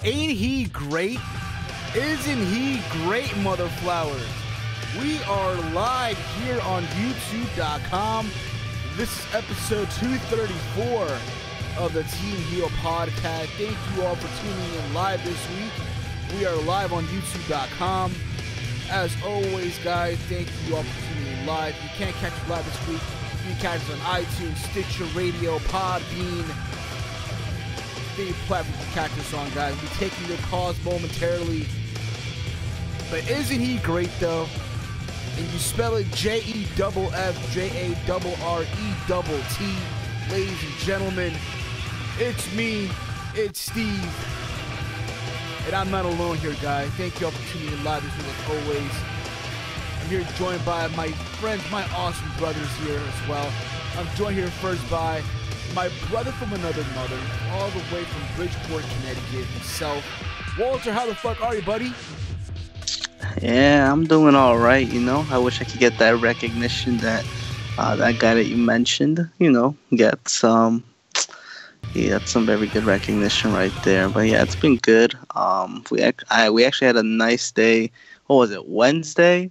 Ain't he great? Isn't he great, mother flowers? We are live here on YouTube.com. This is episode 234 of the Team Heel podcast. Thank you all for tuning in live this week. We are live on YouTube.com. As always, guys, thank you all for tuning in live. If you can't catch us live this week, you can catch us on iTunes, Stitcher Radio, Podbean. Any platform you can catch us on, guys. We'll be taking your calls momentarily. But isn't he great, though? And you spell it Jeffjarrett. Ladies and gentlemen, it's me, it's Steve. And I'm not alone here, guys. Thank you all for tuning in live this week, as always. I'm here joined by my friends, my awesome brothers here as well. I'm joined here first by my brother from another mother, all the way from Bridgeport, Connecticut himself. Walter, how the fuck are you, buddy? Yeah, I'm doing all right, you know. I wish I could get that recognition that that guy that you mentioned, you know, get some. He had some very good recognition right there. But yeah, it's been good. We actually had a nice day. What was it, Wednesday?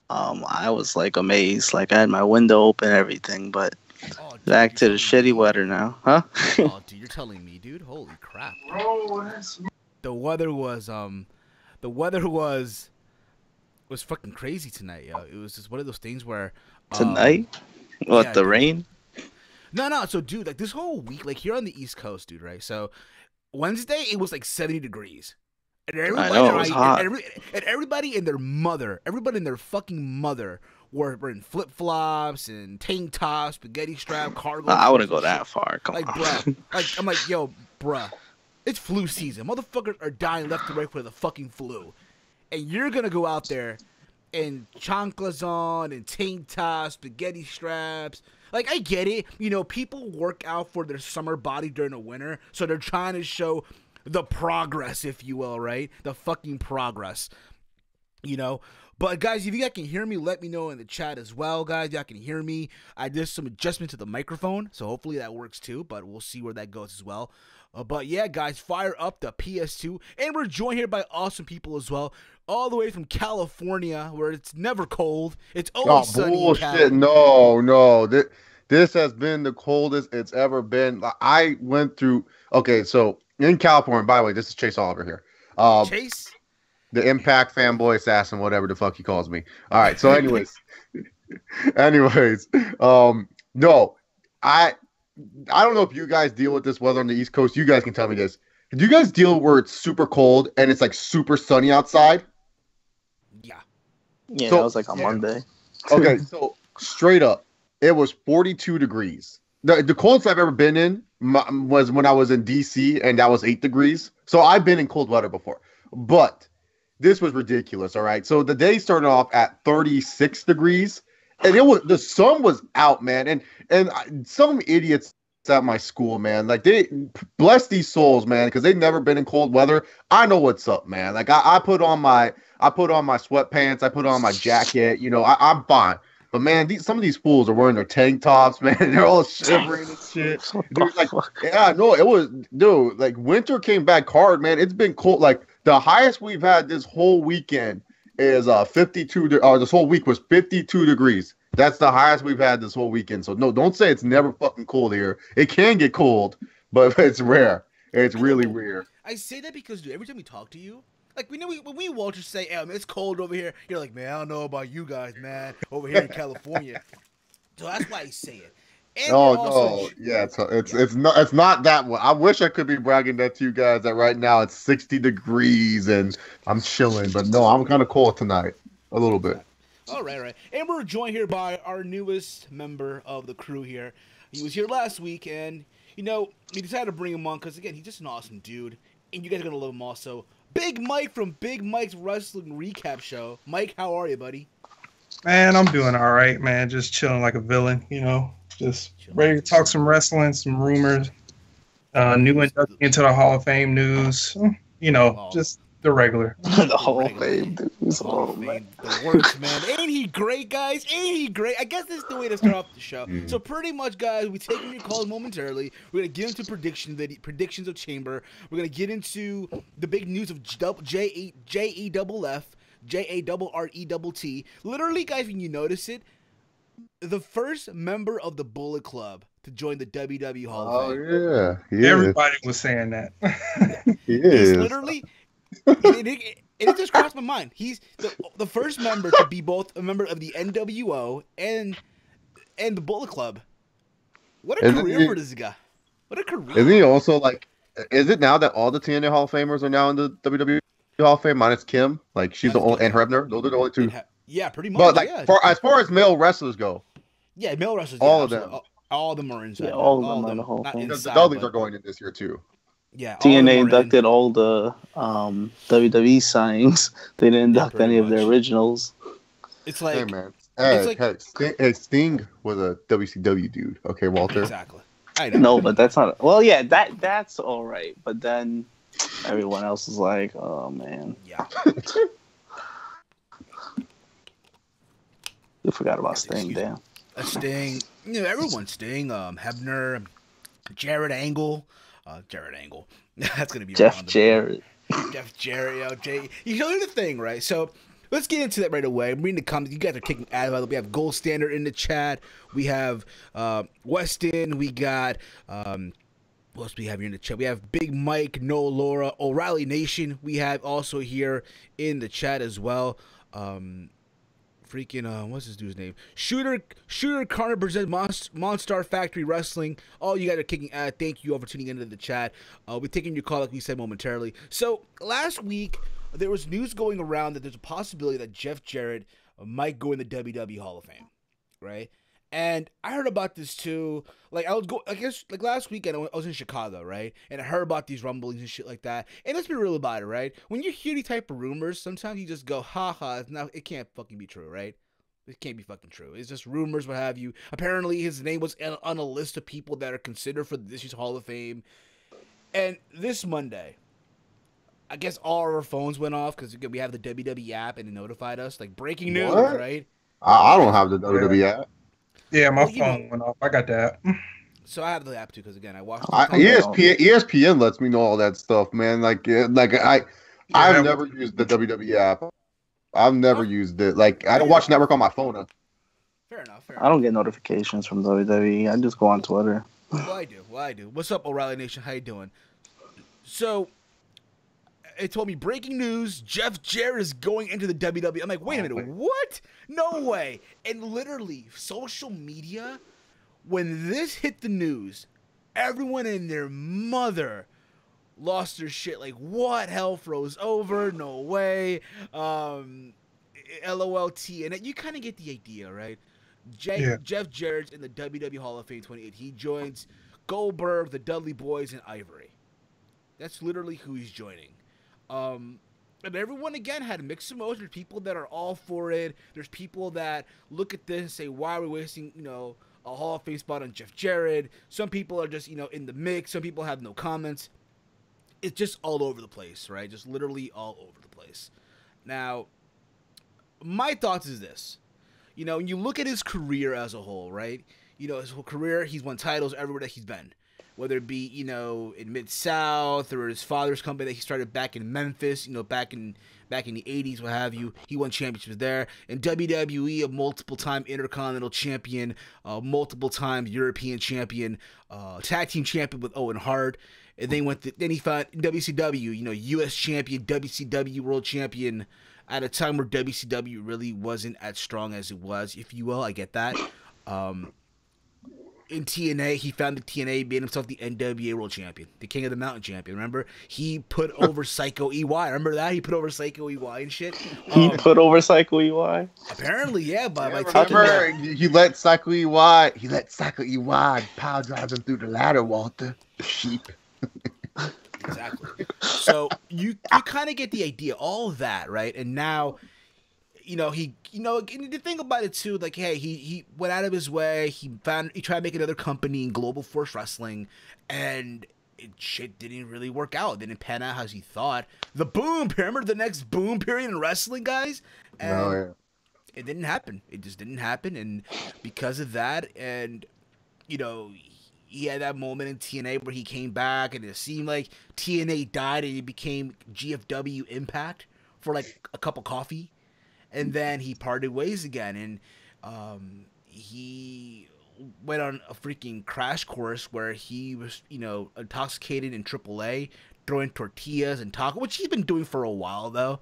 I was like amazed. Like I had my window open and everything, but back to the shitty weather now, huh? Oh, dude, you're telling me, dude. Holy crap. The weather was fucking crazy tonight, yo. It was just one of those things where tonight? What, yeah, the rain? No. So, dude, like this whole week, like here on the East Coast, dude, right? So, Wednesday it was like 70 degrees, and everybody, I know, it was hot. And everybody and their mother, everybody and their fucking mother were in flip flops and tank tops, spaghetti strap, cargo. I wouldn't go that far. Come on, bruh. Like I'm like, yo, bruh, it's flu season. Motherfuckers are dying left and right for the fucking flu, and you're gonna go out there and chanclas on and tank tops, spaghetti straps. Like, I get it. You know, people work out for their summer body during the winter, so they're trying to show the progress, if you will, right? The fucking progress, you know? But, guys, if you guys can hear me, let me know in the chat as well, guys. Y'all can hear me. I did some adjustment to the microphone, so hopefully that works too, but we'll see where that goes as well. But, yeah, guys, fire up the PS2. And we're joined here by awesome people as well, all the way from California, where it's never cold. It's always sunny. Bullshit. No. This has been the coldest it's ever been. I went through. Okay, so in California, by the way, this is Chase Oliver here. Chase? The Impact fanboy assassin, whatever the fuck he calls me. All right, so anyways. No, I don't know if you guys deal with this weather on the East Coast. You guys can tell me this. Do you guys deal where it's super cold and it's like super sunny outside? Yeah, so, that was like on Monday. Okay, so straight up, it was 42 degrees. The coldest I've ever been in was when I was in DC, and that was 8 degrees. So I've been in cold weather before. But this was ridiculous, all right? So the day started off at 36 degrees, and the sun was out, man. And some idiots at my school, man, like they bless these souls, man, because they've never been in cold weather. I know what's up, man. Like I put on my sweatpants, I put on my jacket, you know, I'm fine. But man, some of these fools are wearing their tank tops, man. They're all shivering and shit. Like, yeah, no, it was, dude. Like winter came back hard, man. It's been cold. Like the highest we've had this whole weekend is 52. Or this whole week was 52 degrees. That's the highest we've had this whole weekend. So no, don't say it's never fucking cold here. It can get cold, but it's rare. It's really rare. I say that because, dude, every time we talk to you, like when we Walter say, "Hey, man, it's cold over here," you're like, "Man, I don't know about you guys, man, over here in California." So that's why I say it. And no, it's not that one. I wish I could be bragging that to you guys that right now it's 60 degrees and I'm chilling, but no, I'm kind of cold tonight, a little bit. All right. And we're joined here by our newest member of the crew here. He was here last week, and, you know, we decided to bring him on because, again, he's just an awesome dude, and you guys are going to love him also. Big Mike from Big Mike's Wrestling Recap Show. Mike, how are you, buddy? Man, I'm doing all right, man. Just chilling like a villain, you know. Just ready to talk some wrestling, some rumors, new induction into the Hall of Fame news. You know, just The regular. The Hall of Fame, dude. Hall of Fame, the works, man. Ain't he great, guys? Ain't he great? I guess that's the way to start off the show. So pretty much, guys, we're taking your calls momentarily. We're gonna get into predictions of Chamber. We're gonna get into the big news of JARRETT. Literally, guys, when you notice it, the first member of the Bullet Club to join the WWE Hall of Fame. Oh yeah, Everybody was saying that. He He's is. literally. It just crossed my mind. He's the first member to be both a member of the NWO and the Bullet Club. What a career for this guy. What a career. Isn't he also like? Is it now that all the TNA Hall of Famers are now in the WWE Hall of Fame minus Kim? Like she's the only, and Hebner. Those are the only two. Yeah, pretty much. But like yeah. as far as male wrestlers go, yeah, male wrestlers. all yeah, of them. absolutely. All of them are inside. Yeah, all of them are them. in the Hall of Not Fame. Because the inside, Dudleys but- are going in this year too. Yeah, all of them TNA are inducted in. all the WWE signings. They didn't induct pretty any of their much. originals. It's like Hey man, hey, like- Sting was a WCW dude. Okay, Walter. exactly. I know. No, but that's not. Well, yeah, that's all right. But then everyone else is like, oh man, Yeah. you forgot about Sting. Excuse Damn. A Sting. You know, everyone's Sting. Hebner, Jarrett Angle. Jarrett Angle. That's gonna be Jeff around the- Jarrett. Jeff Jarrett, you know the thing, right? So let's get into that right away. I'm reading the comments. You guys are kicking ass. We have Gold Standard in the chat. We have Weston. We got what else do we have here in the chat? We have Big Mike, No Laura, O'Reilly Nation. We have also here in the chat as well. What's this dude's name? Shooter Connor presents Monstar Factory Wrestling. All you guys are kicking ass. Thank you all for tuning into the chat. We're taking your call like we said momentarily. So last week there was news going around that there's a possibility that Jeff Jarrett might go in the WWE Hall of Fame, right? And I heard about this too. Like I guess last weekend I was in Chicago, right? And I heard about these rumblings and shit like that. And let's be real about it, right? When you hear these type of rumors, sometimes you just go, ha ha, it can't fucking be true, right? It can't be fucking true. It's just rumors, what have you. Apparently his name was on a list of people that are considered for this year's Hall of Fame. And this Monday, I guess all our phones went off because we have the WWE app and it notified us. Like breaking news, What? right? I don't have the WWE app. Yeah, my Well, you phone went off. I got that. So I have the app too because again I watched. ESPN lets me know all that stuff, man. I've that never used the WWE app. I've never used it. Like I don't watch Network on my phone. Fair enough. I don't get notifications from WWE. I just go on Twitter. Well, I do. What's up, O'Reilly Nation? How you doing? So, it told me breaking news: Jeff Jarrett is going into the WWE. I'm like, wait a minute, what? No way! And literally, social media, when this hit the news, everyone and their mother lost their shit. Like, what? Hell froze over? No way. LOLT, and you kind of get the idea, right? Jeff Jarrett's in the WWE Hall of Fame 28. He joins Goldberg, the Dudley Boys, and Ivory. That's literally who he's joining. And everyone, again, had mixed emotions. There's people that are all for it. There's people that look at this and say, why are we wasting, a Hall of Fame spot on Jeff Jarrett? Some people are just, in the mix. Some people have no comments. It's just all over the place, right? Just literally all over the place. Now, my thoughts is this. When you look at his career as a whole, right? His whole career, he's won titles everywhere that he's been. Whether it be, in Mid-South or his father's company that he started back in Memphis, back in the 80s, what have you. He won championships there. In WWE, a multiple-time Intercontinental Champion, multiple time European Champion, Tag Team Champion with Owen Hart. And then he found WCW, U.S. Champion, WCW World Champion at a time where WCW really wasn't as strong as it was, if you will. I get that. In TNA, he founded TNA, made himself the NWA World Champion, the King of the Mountain Champion. Remember? He put over Psycho EY. Remember that? He put over Psycho EY and shit. He put over Psycho EY? Apparently, yeah. By remember, he let Psycho EY power drive him through the ladder, Walter. The sheep. Exactly. So you kind of get the idea, all of that, right? And now, he the thing about it too, like, hey, he went out of his way. He tried to make another company in Global Force Wrestling, and shit didn't really work out. It didn't pan out as he thought. The boom period, remember the next boom period in wrestling, guys? And No, yeah. it didn't happen. It just didn't happen. And because of that, and, you know, he had that moment in TNA where he came back and it seemed like TNA died and he became GFW Impact for like a cup of coffee. And then he parted ways again. And he went on a freaking crash course where he was, you know, intoxicated in AAA, throwing tortillas and taco, which he's been doing for a while, though.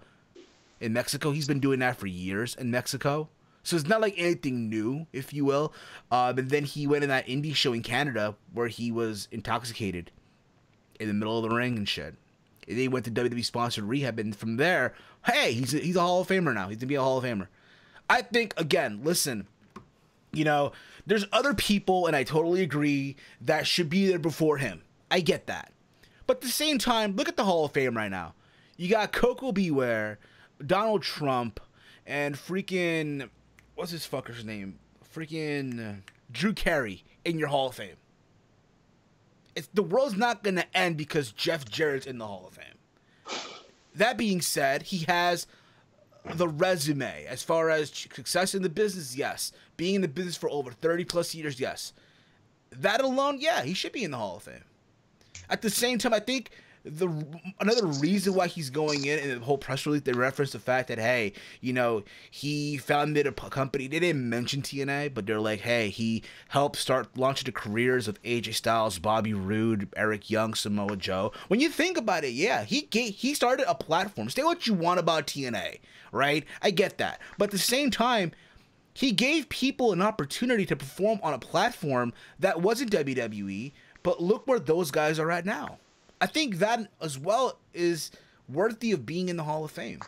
In Mexico, he's been doing that for years in Mexico. So it's not like anything new, if you will. And then he went in that indie show in Canada where he was intoxicated in the middle of the ring and shit. And then he went to WWE sponsored rehab, and from there, hey, he's a Hall of Famer now. He's gonna be a Hall of Famer. I think, again, listen, you know, there's other people, and I totally agree, that should be there before him. I get that. But at the same time, look at the Hall of Fame right now. You got Coco Beware, Donald Trump, and freaking, what's his fucker's name? Freaking Drew Carey in your Hall of Fame. The world's not going to end because Jeff Jarrett's in the Hall of Fame. That being said, he has the resume as far as success in the business, yes. Being in the business for over 30 plus years, yes. That alone, yeah, he should be in the Hall of Fame. At the same time, I think another reason why he's going in the whole press release, they referenced the fact that, hey, you know, he founded a company. They didn't mention TNA, but they're like, hey, he helped start launching the careers of AJ Styles, Bobby Roode, Eric Young, Samoa Joe. When you think about it, yeah, he started a platform. Say what you want about TNA, right? I get that. But at the same time, he gave people an opportunity to perform on a platform that wasn't WWE, but look where those guys are at now. I think that as well is worthy of being in the Hall of Fame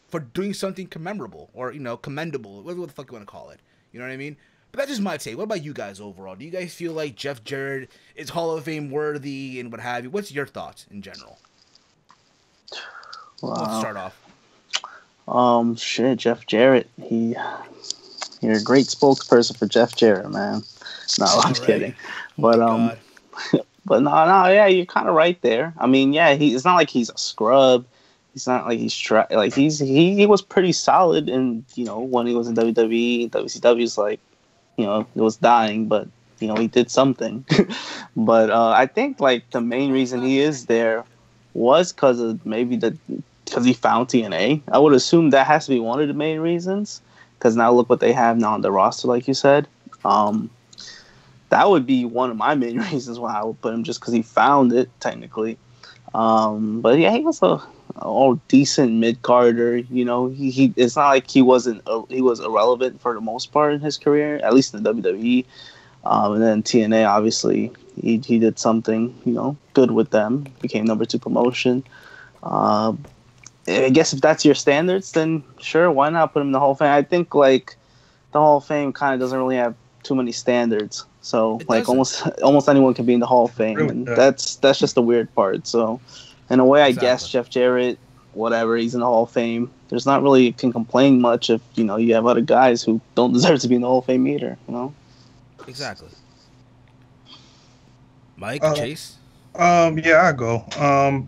for doing something commemorable or, you know, commendable, whatever the fuck you want to call it. You know what I mean? But that's just my take. What about you guys overall? Do you guys feel like Jeff Jarrett is Hall of Fame worthy and what have you? What's your thoughts in general? Wow. Let's start off. Shit, Jeff Jarrett. You're a great spokesperson for Jeff Jarrett, man. No, I'm kidding. But But no, yeah, you're kind of right there. I mean, yeah, it's not like he's a scrub. It's not like he was pretty solid, and you know, when he was in WWE, WCW's like, you know, it was dying, but you know, he did something. But I think like the main reason he is there was because he found TNA. I would assume that has to be one of the main reasons. Because now look what they have now on the roster, like you said. That would be one of my main reasons why I would put him, just because he found it technically. But yeah, he was a decent mid-carder. You know, he it's not like he was irrelevant for the most part in his career, at least in the WWE. And then TNA, obviously, he did something, you know, good with them. Became number 2 promotion. I guess if that's your standards, then sure, why not put him in the Hall of Fame? I think like the Hall of Fame kind of doesn't really have too many standards. So like almost anyone can be in the Hall of Fame, and that's just the weird part. So in a way, I guess Jeff Jarrett, whatever, he's in the Hall of Fame. There's not really can complain much if you know you have other guys who don't deserve to be in the Hall of Fame either. You know. Exactly. Mike, Chase. Yeah, I go.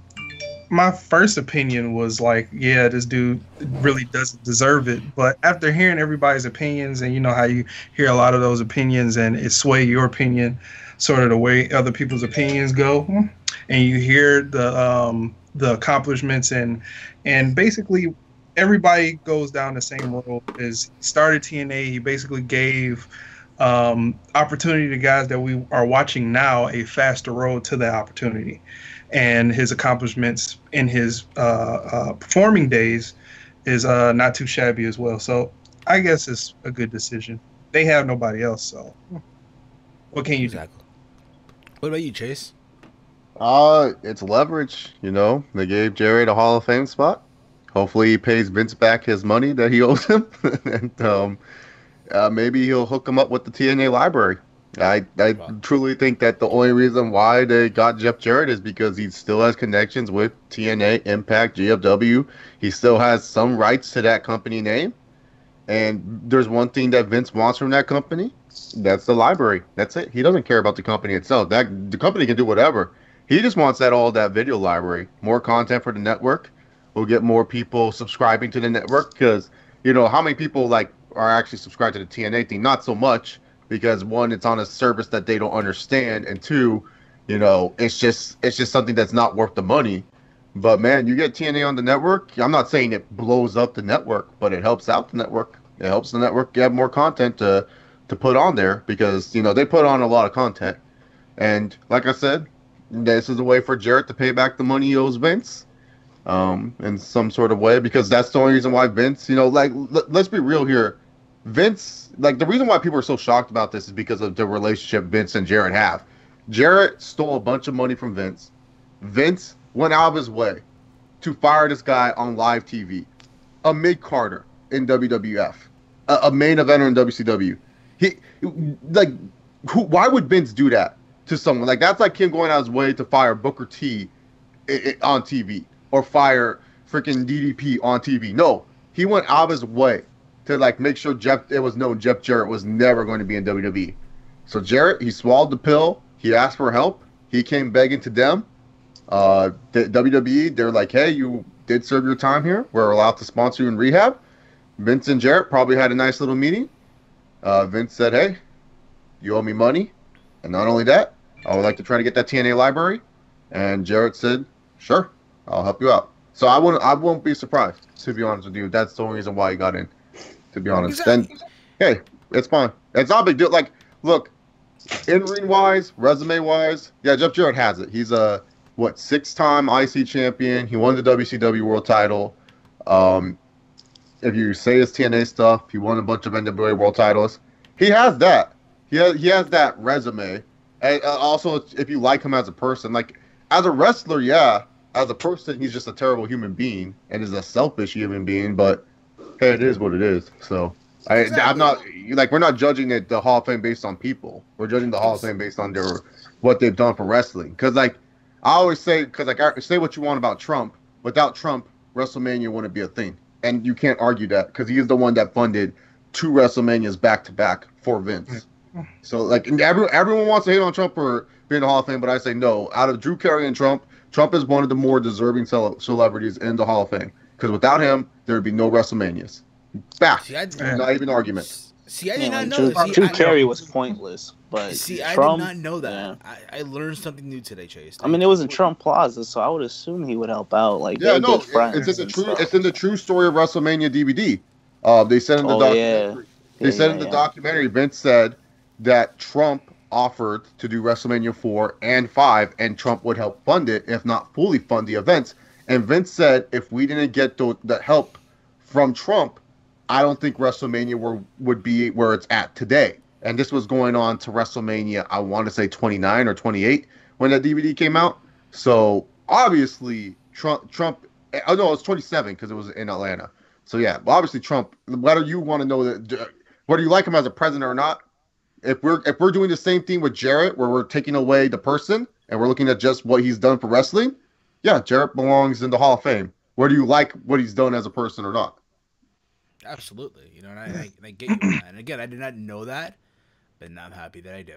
My first opinion was like, yeah, this dude really doesn't deserve it. But after hearing everybody's opinions, and you know how you hear a lot of those opinions and it sway your opinion sort of the way other people's opinions go, and you hear the accomplishments and basically everybody goes down the same road. Is started TNA, he basically gave opportunity to guys that we are watching now a faster road to that opportunity. And his accomplishments in his performing days is not too shabby as well. So I guess it's a good decision. They have nobody else, so what can you do? What about you, Chase? It's leverage. You know, they gave Jarrett a Hall of Fame spot. Hopefully, he pays Vince back his money that he owes him, and maybe he'll hook him up with the TNA library. I truly think that the only reason why they got Jeff Jarrett is because he still has connections with TNA, Impact, GFW. He still has some rights to that company name. And there's one thing that Vince wants from that company. That's the library. That's it. He doesn't care about the company itself. The company can do whatever. He just wants all that video library, more content for the network. We'll get more people subscribing to the network because how many people like are actually subscribed to the TNA thing? Not so much because one, it's on a service that they don't understand, and two, it's just something that's not worth the money. But man, you get TNA on the network. I'm not saying it blows up the network, but it helps out the network. It helps the network get more content to put on there because they put on a lot of content. And like I said, this is a way for Jarrett to pay back the money he owes Vince, in some sort of way, because that's the only reason why Vince, let's be real here. Vince, like the reason why people are so shocked about this is because of the relationship Vince and Jarrett have. Jarrett stole a bunch of money from Vince. Vince went out of his way to fire this guy on live TV, a mid-carder in WWF, a main eventer in WCW. Why would Vince do that to someone? Like, that's like him going out of his way to fire Booker T on TV or fire freaking DDP on TV. No, he went out of his way to make sure it was known Jeff Jarrett was never going to be in WWE. So Jarrett, he swallowed the pill. He asked for help. He came begging to them. The WWE, they're like, hey, you did serve your time here. We're allowed to sponsor you in rehab. Vince and Jarrett probably had a nice little meeting. Vince said, hey, you owe me money. And not only that, I would like to try to get that TNA library. And Jarrett said, sure, I'll help you out. So I won't be surprised, to be honest with you. That's the only reason why he got in, to be honest. Exactly. Then, hey, it's fine. It's not a big deal. Like, look, in-ring wise, resume wise, yeah, Jeff Jarrett has it. He's a 6-time IC champion. He won the WCW world title. If you say his TNA stuff, he won a bunch of NWA world titles. He has that. He has that resume. And also, if you like him as a person, like as a wrestler, yeah. As a person, he's just a terrible human being and is a selfish human being. But hey, it is what it is. So I'm not we're not judging the Hall of Fame based on people. We're judging the Hall of Fame based on what they've done for wrestling. Because I always say, say what you want about Trump. Without Trump, WrestleMania wouldn't be a thing. And you can't argue that because he is the one that funded 2 WrestleManias back to back for Vince. So everyone wants to hate on Trump for being in the Hall of Fame, but I say no. Out of Drew Carey and Trump is one of the more deserving celebrities in the Hall of Fame. Because without him, there would be no WrestleManias. Back. Not even argument. See, I did not know this. Drew Carey was pointless, but Trump, I did not know that. Yeah. I learned something new today, Chase. I mean, it was in Trump Plaza, so I would assume he would help out. Like, yeah, no, it's in the true story of WrestleMania DVD. They said in the documentary. They said in the documentary, Vince said that Trump offered to do WrestleMania 4 and 5, and Trump would help fund it, if not fully fund the events. And Vince said if we didn't get the help from Trump, I don't think WrestleMania would be where it's at today. And this was going on to WrestleMania, I want to say 29 or 28 when that DVD came out. So obviously Trump oh no, it's 27 because it was in Atlanta. So yeah, obviously Trump, whether you want to know that, whether you like him as a president or not, if we're doing the same thing with Jarrett, where we're taking away the person and we're looking at just what he's done for wrestling, yeah, Jarrett belongs in the Hall of Fame. Whether you like what he's done as a person or not. Absolutely, and I get you on that. And again, I did not know that, but now I'm happy that I do.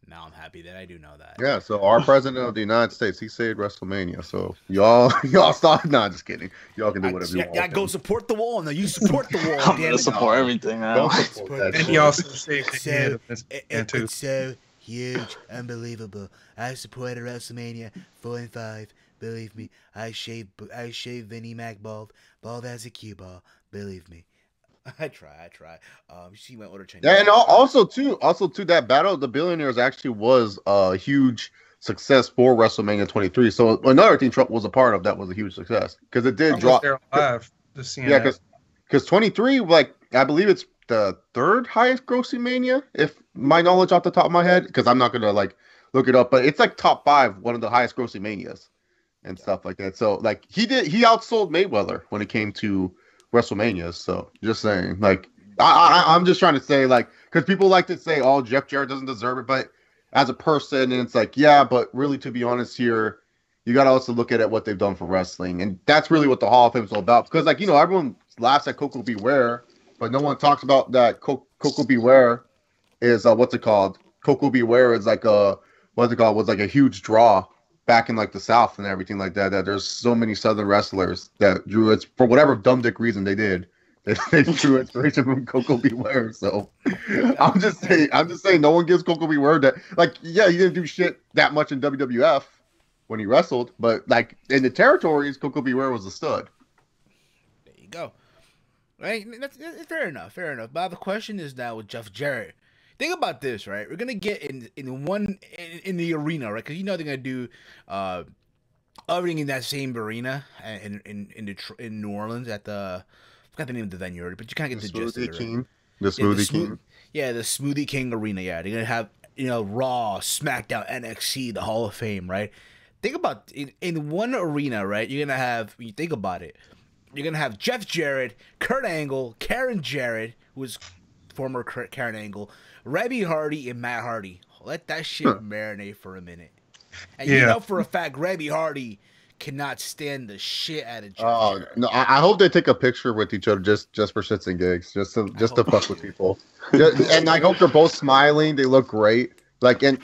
Now I'm happy that I do know that. Yeah, so our president of the United States, he saved WrestleMania. So y'all stop. Nah, just kidding. Y'all can do whatever you want. Yeah, go support the wall. No, you support the wall. I'm gonna support everything. And he also saved the head of this man too. It's so huge, unbelievable. I supported WrestleMania 4 and 5. Believe me, I shaved Vinnie Mac bald as a cue ball. Believe me, I try. See my order change. Yeah, and also too, that Battle of the Billionaires actually was a huge success for WrestleMania 23. So another thing Trump was a part of that was a huge success because it did drop. Live to see because 23, like I believe it's the 3rd highest grossing Mania, if my knowledge off the top of my head, because I'm not gonna look it up, but it's top 5, one of the highest grossing Manias and stuff like that. So he outsold Mayweather when it came to WrestleMania. So just saying, I'm just trying to say, because people like to say, oh, Jeff Jarrett doesn't deserve it, but as a person, and it's yeah, but really, to be honest here, you got to also look at what they've done for wrestling, and that's really what the Hall of Fame is all about. Because everyone laughs at Coco Beware, but no one talks about that Coco Beware is what's it called? Coco Beware is was a huge draw back in like the South and everything like that, that there's so many Southern wrestlers that drew it for whatever dumb dick reason they did. They drew inspiration from Coco Beware. So I'm just saying, no one gives Coco Beware that. Like, yeah, he didn't do shit that much in WWF when he wrestled, but like in the territories, Coco Beware was a stud. There you go. Right? That's fair enough. Fair enough. But the question is now with Jeff Jarrett. Think about this, right? We're gonna get in the arena, right? Because you know they're gonna do everything in that same arena in New Orleans at the. I forgot the name of the venue already, but you kind of get the gist of it. Right? The Smoothie King. Yeah, the Smoothie King Arena. Yeah, they're gonna have Raw, SmackDown, NXT, the Hall of Fame, right? Think about in one arena, right? You're gonna have. When you think about it, you're gonna have Jeff Jarrett, Kurt Angle, Karen Jarrett, who was former Karen Angle, Rebby Hardy, and Matt Hardy. Let that shit marinate for a minute. And you know for a fact, Rebby Hardy cannot stand the shit out of Jeff Jarrett. No, I hope they take a picture with each other just for shits and gigs, just to fuck with people. And I hope they're both smiling. They look great. Like and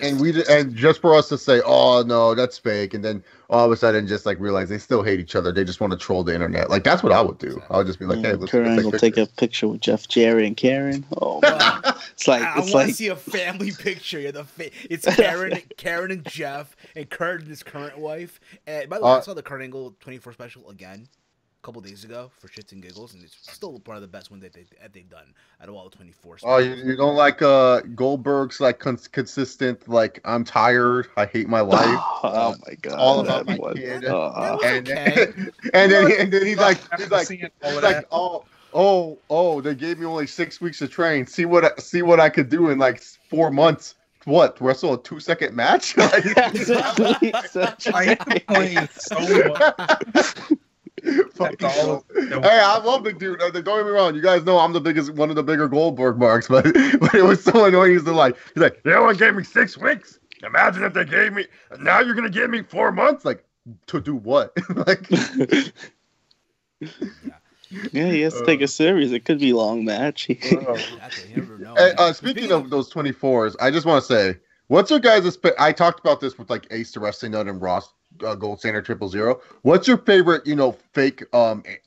just for us to say, oh no, that's fake, and then all of a sudden just like realize they still hate each other. They just want to troll the internet. Like that's what I would do. I would just be like, hey, let's take a picture with Jeff Jarrett and Karen. Oh, it's like I want to see a family picture. It's Karen and Jeff and Kurt and his current wife. And by the way, I saw the Kurt Angle 24 special again a couple days ago for shits and giggles, and it's still one of the best ones that they've done out of all the 24 specials. Oh, you don't like Goldberg's like consistent like I'm tired, I hate my life. Oh my god, all about my kid. And then he's like oh, they gave me only 6 weeks to train. See what I could do in like 4 months. What, wrestle a 2-second match? Like, exactly. so much. Hey, I love the dude. Don't get me wrong. You guys know I'm one of the bigger Goldberg marks, but it was so annoying. He's like, they only gave me 6 weeks. Imagine if they gave me. Now you're gonna give me 4 months. Like, to do what? Like, yeah, he has to take a series. It could be a long match. Speaking of those 24s, I just want to say, what's your guys' I talked about this with like Ace the Wrestling Nut and Ross. Gold Standard 000. What's your favorite, fake,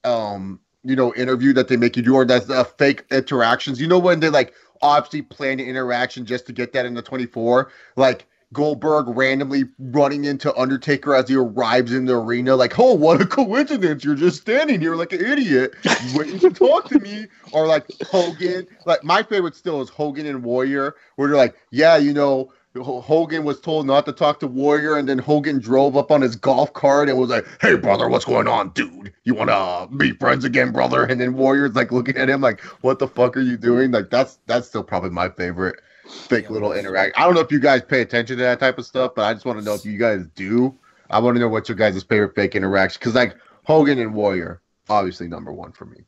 interview that they make you do, or that's fake interactions? You know, when they like obviously plan an interaction just to get that in the 24, like Goldberg randomly running into Undertaker as he arrives in the arena, like, oh, what a coincidence! You're just standing here like an idiot, waiting to talk to me. Or like Hogan, like my favorite still is Hogan and Warrior, where they're like, yeah, Hogan was told not to talk to Warrior, and then Hogan drove up on his golf cart and was like, hey, brother, what's going on, dude? You want to be friends again, brother? And then Warrior's like looking at him like, what the fuck are you doing? Like, that's still probably my favorite fake little interact. I don't know if you guys pay attention to that type of stuff, but I just want to know if you guys do. I want to know what's your guys' favorite fake interaction, because like Hogan and Warrior, obviously number one for me.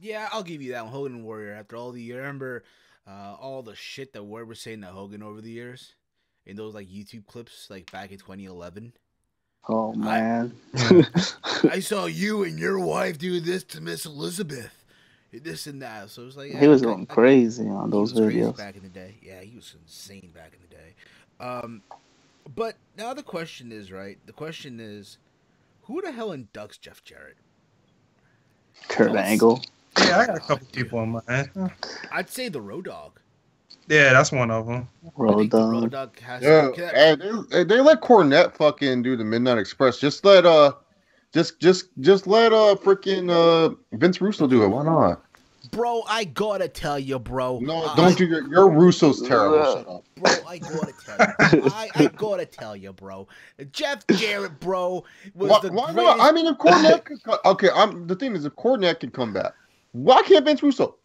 Yeah, I'll give you that one. Hogan and Warrior. After all the years, remember all the shit that Warrior was saying to Hogan over the years in those like YouTube clips, like back in 2011. Oh man, I saw you and your wife do this to Miss Elizabeth, this and that. So it was like he was going crazy on those videos back in the day. Yeah, he was insane back in the day. But now the question is, right? The question is, who the hell inducts Jeff Jarrett? Kurt Angle. Yeah, I got a couple people in mind. I'd say the Road Dogg. Yeah, that's one of them. Road Dogg. Road Dogg has and they let Cornette fucking do the Midnight Express. Just let just let freaking Vince Russo do it. Why not? Bro, I gotta tell you, bro. No, don't do your Russo's terrible. Shut up. Bro, I gotta tell you. I gotta tell you, bro. Jeff Jarrett, bro, was why greatest... not? I mean, if Cornette could the thing is, if Cornette can come back, why can't Vince Russo?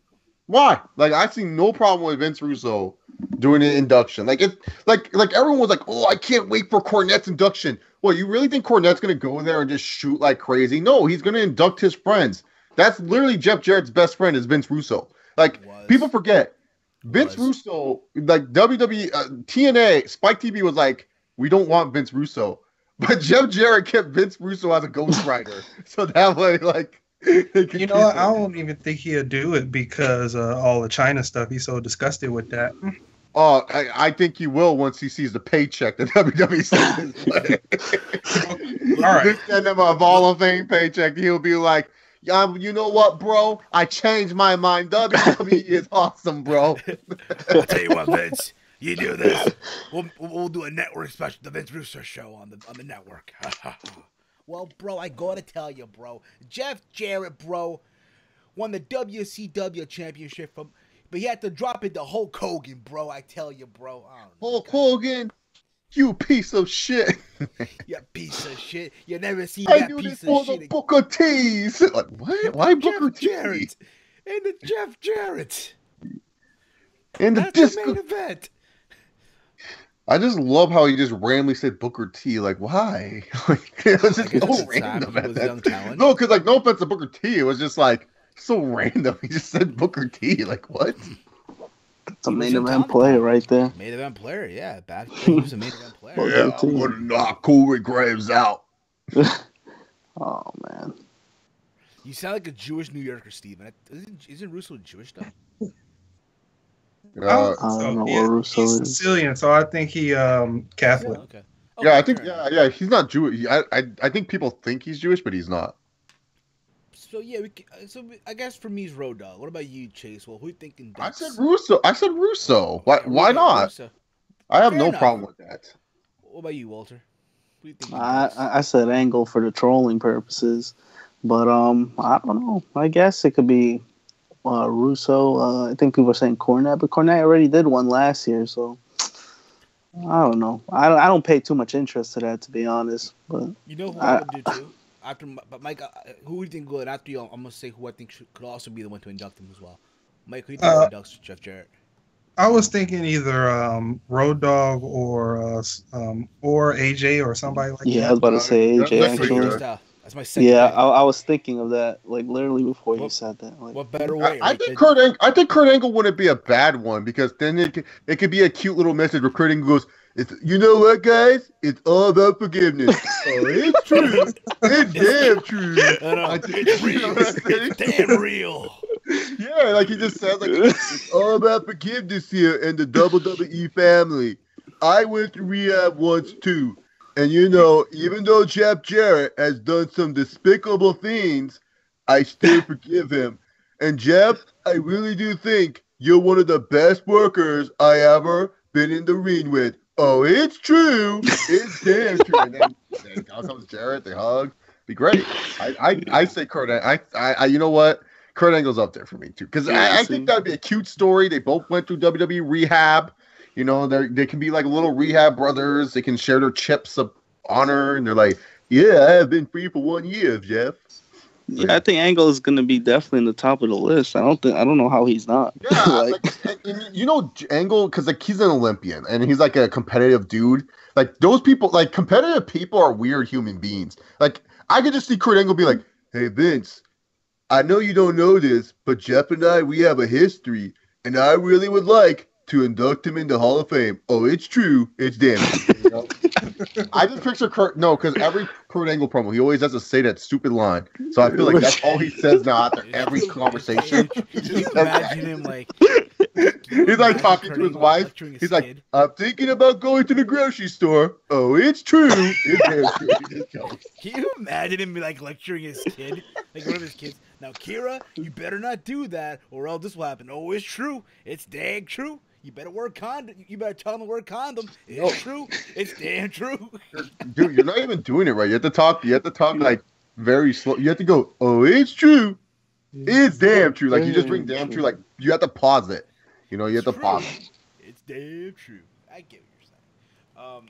Why? Like, I see no problem with Vince Russo doing an induction. Like, it, like everyone was like, oh, I can't wait for Cornette's induction. Well, you really think Cornette's gonna go there and just shoot like crazy? No, he's gonna induct his friends. That's literally Jeff Jarrett's best friend is Vince Russo. Like, people forget. Vince Russo, like WWE, TNA, Spike TV was like, we don't want Vince Russo. But Jeff Jarrett kept Vince Russo as a ghostwriter. So that way, like... You know what? I don't even think he'll do it because all the China stuff. He's so disgusted with that. Oh, I think he will once he sees the paycheck that WWE sends his way. All right. They send him a Hall of Fame paycheck. He'll be like, you know what, bro? I changed my mind. WWE is awesome, bro. I'll tell you what, Vince. You do this. We'll do a network special, the Vince Russo show on the network. Well, bro, I gotta tell you, bro. Jeff Jarrett, bro, won the WCW championship but he had to drop it to Hulk Hogan, bro. I tell you, bro. Hulk Hogan, you piece of shit. You piece of shit. You never see I that do piece this for of shit. the Booker T's. Like, what? Why Booker T? Jarrett. And the Jeff Jarrett. And the That's disco. the main event. I just love how he just randomly said Booker T. Like, why? Like, it was just so random at that time. No, because, like, no offense to Booker T. It was just, like, so random. He just said Booker T. Like, what? It's a main event player right there. Main event player, yeah. Back then, he was a main event player. Yeah, I'm going to knock Corey Graves out. Oh, man. You sound like a Jewish New Yorker, Steven. Isn't Russo Jewish, though? I don't know what Russo he's is. Sicilian, so I think he Catholic. Oh, okay. Yeah, I think he's not Jewish. I think people think he's Jewish, but he's not. So yeah, I guess for me, it's Road Dogg. What about you, Chase? Well, who you thinking? I said Russo. Why not? Russo. I have Fair no enough. problem with that. What about you, Walter? Who you thinking? I said Angle for the trolling purposes, but I don't know. I guess it could be Russo. I think people are saying Cornette, but Cornette already did one last year, so I don't know. I don't pay too much interest to that, to be honest. But You know who I would do too? But Mike, who do you think good? After you, I'm gonna say who I think could also be the one to induct him as well. Mike, who do you think inducts Jeff Jarrett? I was thinking either Road Dogg or AJ or somebody like that. yeah, I was about to say AJ That's pretty actually. good. That's my second. Yeah, pick. I was thinking of that like literally before you said that. Like, What better way? I think Kurt Angle wouldn't be a bad one because then it could be a cute little message where Kurt Angle goes, you know what, guys? It's all about forgiveness. Oh, it's true. It's damn true. It's real. It's damn real. Yeah, like he just says, like, it's all about forgiveness here in the WWE family. I went to rehab once too. And you know, even though Jeff Jarrett has done some despicable things, I still forgive him. And Jeff, I really do think you're one of the best workers I ever been in the ring with. Oh, it's true. It's damn true. And then out comes Jarrett. They hug. Be great. I say Kurt. You know what? Kurt Angle's up there for me too because I think that'd be a cute story. They both went through WWE rehab. You know, they can be like little rehab brothers. They can share their chips of honor, and they're like, "Yeah, I have been free for 1 year, Jeff." yeah, I think Angle is gonna be definitely in the top of the list. I don't know how he's not. Yeah, and you know, Angle, because like he's an Olympian and he's like a competitive dude. Like those people, like competitive people, are weird human beings. Like I could just see Kurt Angle be like, "Hey Vince, I know you don't know this, but Jeff and we have a history, and I really would like to induct him into Hall of Fame." Oh, it's true. It's damn true. You know? I just picture because every Kurt Angle promo, he always has to say that stupid line. So I feel like that's all he says now after every conversation. Can you imagine him like? He's like talking to his wife. He's like, "I'm thinking about going to the grocery store. Oh, it's true. It's damn true." He just goes. Can you imagine him like lecturing his kid, like one of his kids? Now, Kira, you better not do that, or else this will happen. Oh, it's true. It's dang true. You better wear condom. You better tell him to wear condom. It's true. It's damn true. Dude, you're not even doing it right. You have to talk like very slow. You have to go, "Oh, it's true. It's damn true." Like you just bring damn true. Like you have to pause it. You know, you have to pause it. It's damn true. I get what you're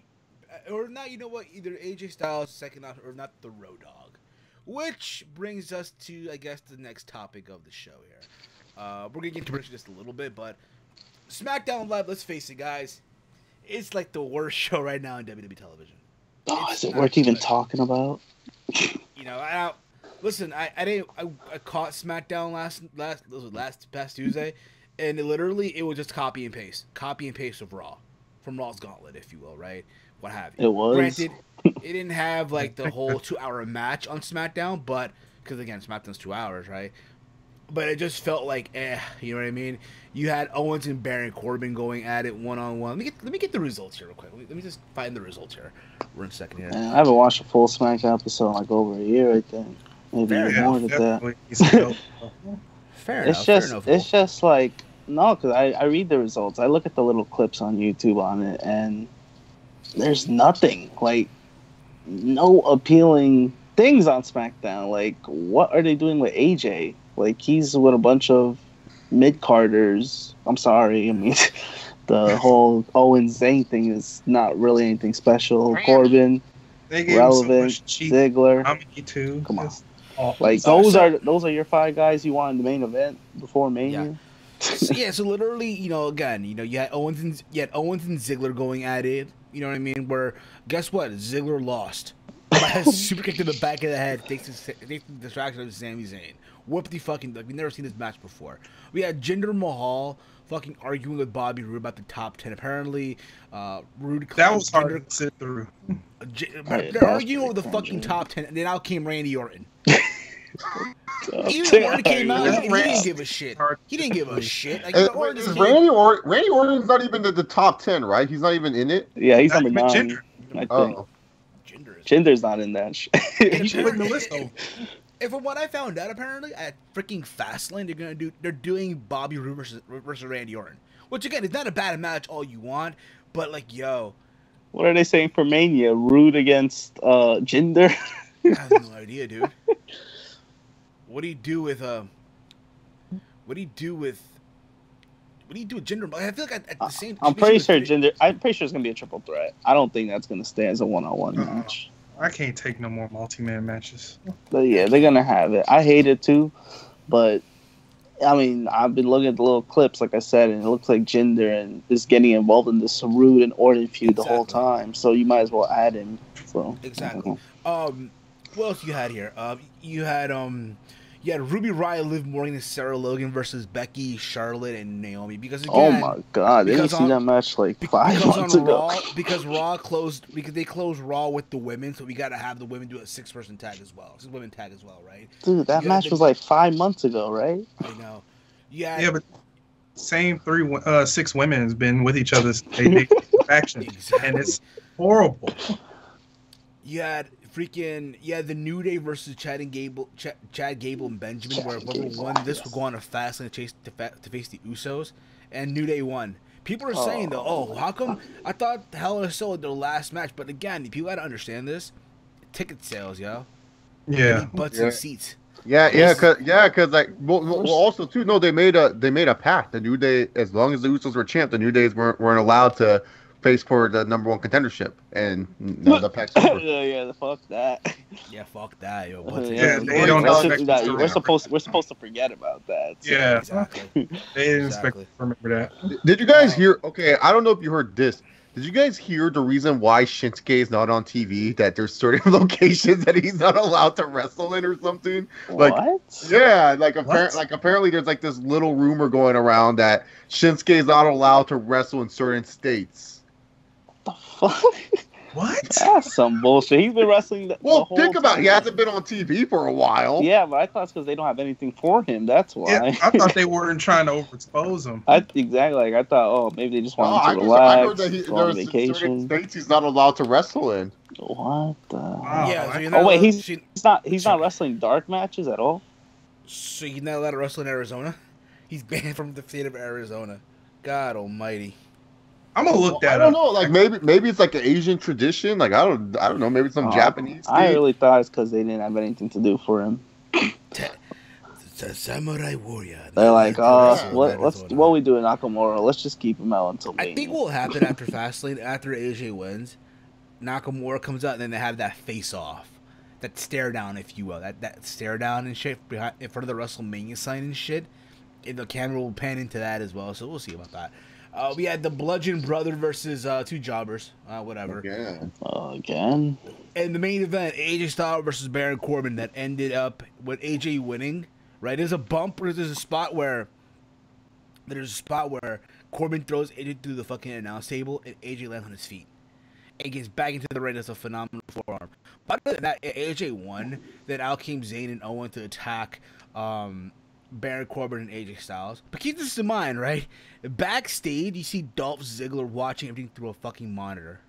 saying. Or not, you know what? Either AJ Styles second out, or not the Road Dogg. Which brings us to, I guess, the next topic of the show here. We're gonna get into prediction just a little bit, but SmackDown Live, let's face it, guys, it's like the worst show right now in WWE television. Oh, is it worth even talking about? You know, listen. I caught SmackDown past Tuesday, and it was just copy and paste of Raw, from Raw's Gauntlet, if you will, right? What have you? It was. Granted, it didn't have like the whole 2-hour match on SmackDown, but because again, SmackDown's 2 hours, right? but it just felt like, you know what I mean? You had Owens and Baron Corbin going at it one-on-one. Let me get the results here real quick. Let me just find the results here. We're in a second here. Man, I haven't watched a full SmackDown episode in like over a year, I think. Maybe Fair even more than that. Fair It's enough. it's just like, no, because I read the results. I look at the little clips on YouTube on it, and there's nothing. Like, no appealing things on SmackDown. Like, what are they doing with AJ? Like, he's with a bunch of mid-carders. I'm sorry. I mean, the whole Owen Zayn thing is not really anything special. Corbin, they gave relevant. So cheap. Ziggler. Too. Come on. Awful. Like, those are your 5 guys you want in the main event before Mania? So literally, you know, again, you know, you had Owens and Ziggler going at it. You know what I mean? Where, guess what? Ziggler lost by a super kick to the back of the head. Takes the distraction of Sami Zayn. Whoop the fucking, like, we've never seen this match before. We had Jinder Mahal fucking arguing with Bobby Roode about the top 10. Apparently, Roode. That was hard to sit through. They're arguing over the fucking top 10, and then out came Randy Orton. Even Orton came out, and he didn't give a shit. He didn't give a shit. Like, Randy Orton's not even the top 10, right? He's not even in it. Yeah, he's Not number even 9. Jinder. I think. Oh, Jinder's not in that shit. He's putting the list over. And from what I found out, apparently at freaking Fastlane, they're doing Bobby Roode versus Randy Orton, which again is not a bad match all you want, but like, yo, What are they saying for Mania? Roode against Jinder? I have no idea, dude. What do you do with Jinder? I feel like at the same. I'm pretty sure it's gonna be a triple threat. I don't think that's gonna stay as a one-on-one match. I can't take no more multi-man matches. But yeah, they're gonna have it. I hate it too, but I mean, I've been looking at the little clips, like I said, and it looks like Jinder and is getting involved in this Roode and Orton feud the whole time. So you might as well add him. So exactly. What else you had here? You had Ruby Riott, Liv Morgan, and Sarah Logan versus Becky, Charlotte, and Naomi. Because again, oh my god, didn't you see that match like 5 months ago? Because they closed Raw with the women, so we got to have the women do a 6-person tag as well. 6-women tag as well, right? Dude, that match was like 5 months ago, right? I know. Yeah, but same 6 women has been with each other faction, and it's horrible. You had the New Day versus Chad Gable and Benjamin, where whoever won this would go on a fast lane to face the Usos, and New Day won. People are saying though, how come? I thought Hell in a Cell their last match, but again, people gotta understand this: ticket sales, yo. Yeah, butts and seats. Cause like, well, also too, no, they made a pact. The New Day, as long as the Usos were champ, the New Days weren't allowed to face for the #1 contendership, and now the pact's over. Yeah, fuck that. Yeah, fuck that, yo. They don't expect we're supposed to forget about that. So. Yeah, exactly. They didn't expect to remember that. Did you guys hear? Okay, I don't know if you heard this. Did you guys hear the reason why Shinsuke is not on TV? That there's certain locations that he's not allowed to wrestle in, or something. Like, what? Yeah, apparently there's like this little rumor going around that Shinsuke is not allowed to wrestle in certain states. The fuck? What? That's some bullshit. He's been wrestling the whole think about time. it. He hasn't been on TV for a while. Yeah, but I thought it's because they don't have anything for him. That's why. Yeah, I thought they weren't trying to overexpose him. Exactly. Like, I thought, maybe they just want him to relax, I heard that go on there's vacation. certain states he's not allowed to wrestle in. What the? Wow. Yeah. So he's not wrestling dark matches at all. So you're not allowed to wrestle in Arizona? He's banned from the state of Arizona. God Almighty. I'm gonna look that up. I don't up. know. Like maybe it's like an Asian tradition. Like I don't know. Maybe some Japanese. I really thought it's because they didn't have anything to do for him. The samurai warrior. They're like, what we do in Nakamura? Let's just keep him out until Mania. I think what will happen after Fastlane, after AJ wins, Nakamura comes out and then they have that face off, that stare down, if you will, that stare down and shit in front of the WrestleMania sign and shit. And the camera will pan into that as well. So we'll see about that. We had the Bludgeon Brother versus 2 jobbers. Whatever. Again. And the main event, AJ Styles versus Baron Corbin, that ended up with AJ winning. Right? There's a bump. There's a spot where Corbin throws AJ through the fucking announce table, and AJ lands on his feet. And gets back into the ring. That's a phenomenal forearm. But other than that, AJ won. Then out came Zayn and Owen to attack Baron Corbin and AJ Styles. But keep this in mind, right? Backstage, you see Dolph Ziggler watching everything through a fucking monitor.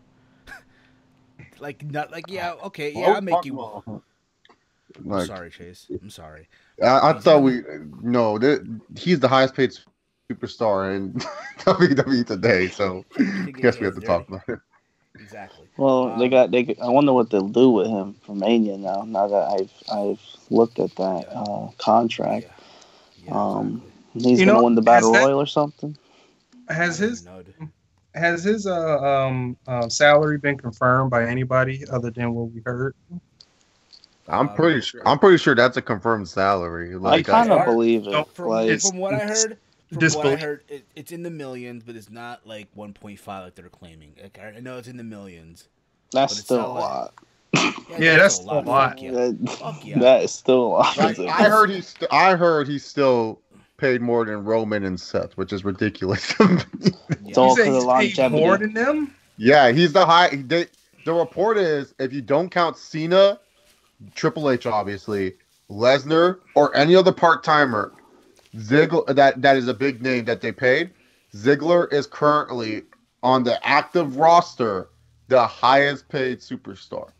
Yeah, okay, yeah, I'll make you. I'm Like, sorry, Chase. I'm sorry. I thought he's the highest paid superstar in WWE today, so I guess we have to talk about it. Exactly. Well, I wonder what they'll do with him for Mania now. Now that I've looked at that contract, Exactly. he's gonna win the Battle Royal or something. Has his salary been confirmed by anybody other than what we heard? I'm pretty sure that's a confirmed salary. Like, I kind of believe it. From what I heard, it's in the millions, but it's not like 1.5 like they're claiming. Like, I know it's in the millions. That's still a lot. That's still a lot. That is still a lot. Like, I heard he's still paid more than Roman and Seth, which is ridiculous. It's all because of longevity. More than them? Yeah, he's the high. The report is if you don't count Cena, Triple H, obviously, Lesnar, or any other part-timer, Ziggler, that is a big name that they paid. Ziggler is currently on the active roster, the highest paid superstar.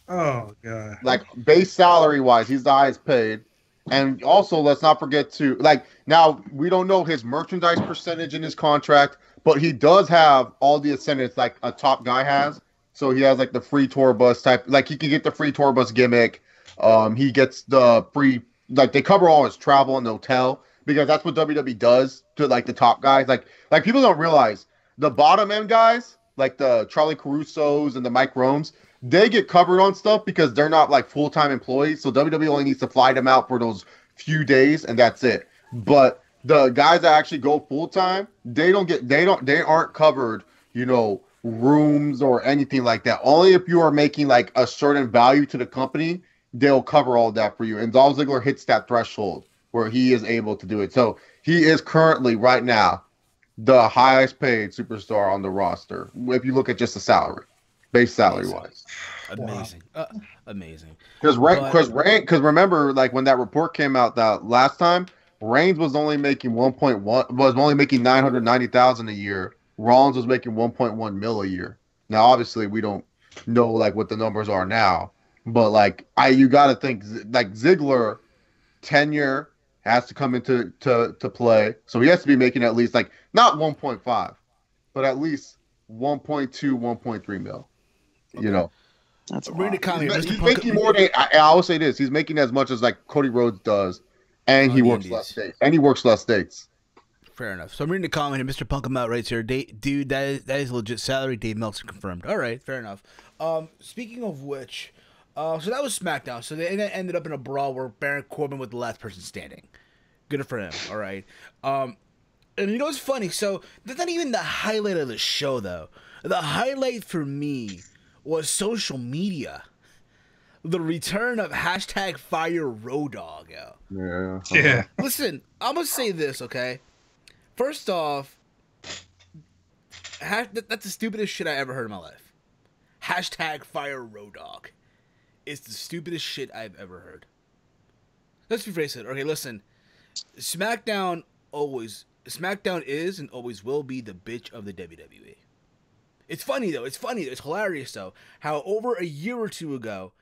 Oh god! Like base salary wise, he's the highest paid. And also, let's not forget to now we don't know his merchandise percentage in his contract, but he does have all the incentives like a top guy has. So he has like the free tour bus type, like he can get the free tour bus gimmick. He gets the free, like they cover all his travel and the hotel because that's what WWE does to like the top guys. Like people don't realize the bottom end guys, like the Charlie Carusos and the Mike Romes, they get covered on stuff because they're not like full-time employees. So WWE only needs to fly them out for those few days and that's it. But the guys that actually go full-time, they aren't covered, rooms or anything like that. Only if you are making like a certain value to the company, they'll cover all that for you. And Dolph Ziggler hits that threshold where he is able to do it. So he is currently right now the highest paid superstar on the roster. If you look at just the salary, base salary wise. Amazing. Amazing. Because remember, like when that report came out that last time, Reigns was only making 990,000 a year. Rollins was making 1.1 mil a year. Now, obviously, we don't know like what the numbers are now, but like you got to think like Ziggler tenure has to come into play, so he has to be making at least like not 1.5, but at least 1.2, 1.3 mil. Okay. That's he's making more than I will say this. He's making as much as like Cody Rhodes does, and he works less dates. Fair enough. So I'm reading the comment here. Mr. Punk him out right here. Dude, that is legit salary. Dave Meltzer confirmed. All right, fair enough. Speaking of which, so that was SmackDown. So they ended up in a brawl where Baron Corbin was the last person standing. Good for him. All right. And it's funny. So that's not even the highlight of the show, though. The highlight for me was social media. The return of #FireRoadDog. Yeah. Listen, I'm gonna say this, okay? First off, that's the stupidest shit I ever heard in my life. #FireRoadDog. It's the stupidest shit I've ever heard. Let's rephrase it. Okay, listen. SmackDown is and always will be the bitch of the WWE. It's funny though. It's hilarious though. How over a year or two ago,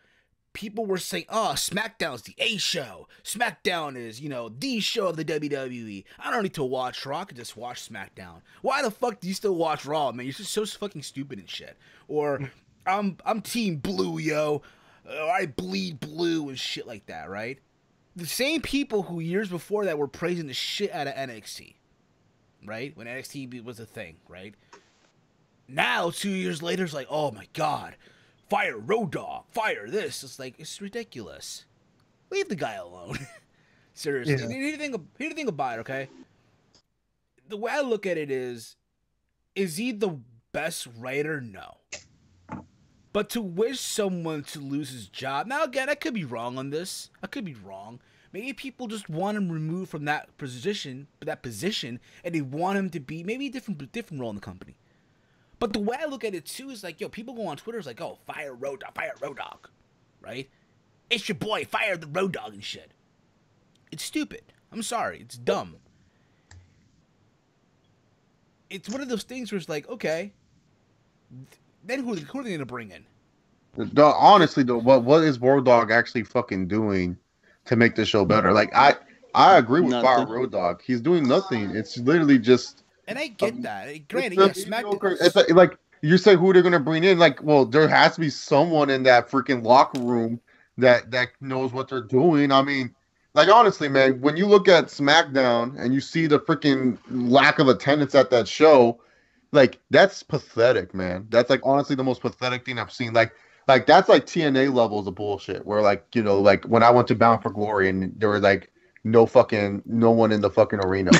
people were saying, "Oh, SmackDown's the A show. SmackDown is, the show of the WWE. I don't need to watch Raw. I can just watch SmackDown. Why the fuck do you still watch Raw, man? You're just so fucking stupid and shit." Or, I'm Team Blue, yo. I bleed blue and shit like that, right? The same people who years before that were praising the shit out of NXT, right? When NXT was a thing, right? Now, 2 years later, it's like, oh my god. Fire Road Dogg, fire this. It's like, it's ridiculous. Leave the guy alone. Seriously. Yeah. Here's the thing about it, okay? The way I look at it is he the best writer? No. But to wish someone to lose his job, now again, I could be wrong on this. I could be wrong. Maybe people just want him removed from that position, and they want him to be maybe a different role in the company. But the way I look at it too is like, people go on Twitter, it's like, oh, fire Road Dogg, right? It's your boy, fire the Road Dogg and shit. It's stupid. I'm sorry, it's dumb. It's one of those things where it's like, okay, then who are they going to bring in? Honestly, though, what is Road Dogg actually fucking doing to make the show better? Like, I agree with Fire Nothing. Road Dogg. He's doing nothing. It's literally just. And I get that. Granted, It's yeah, mediocre. Like you say, who they're gonna bring in? Like, well, there has to be someone in that freaking locker room that knows what they're doing. I mean, like honestly, man, when you look at SmackDown and you see the freaking lack of attendance at that show, like that's pathetic, man. That's like honestly the most pathetic thing I've seen. Like that's like TNA levels of bullshit. Where like like when I went to Bound for Glory and there were like no one in the fucking arena.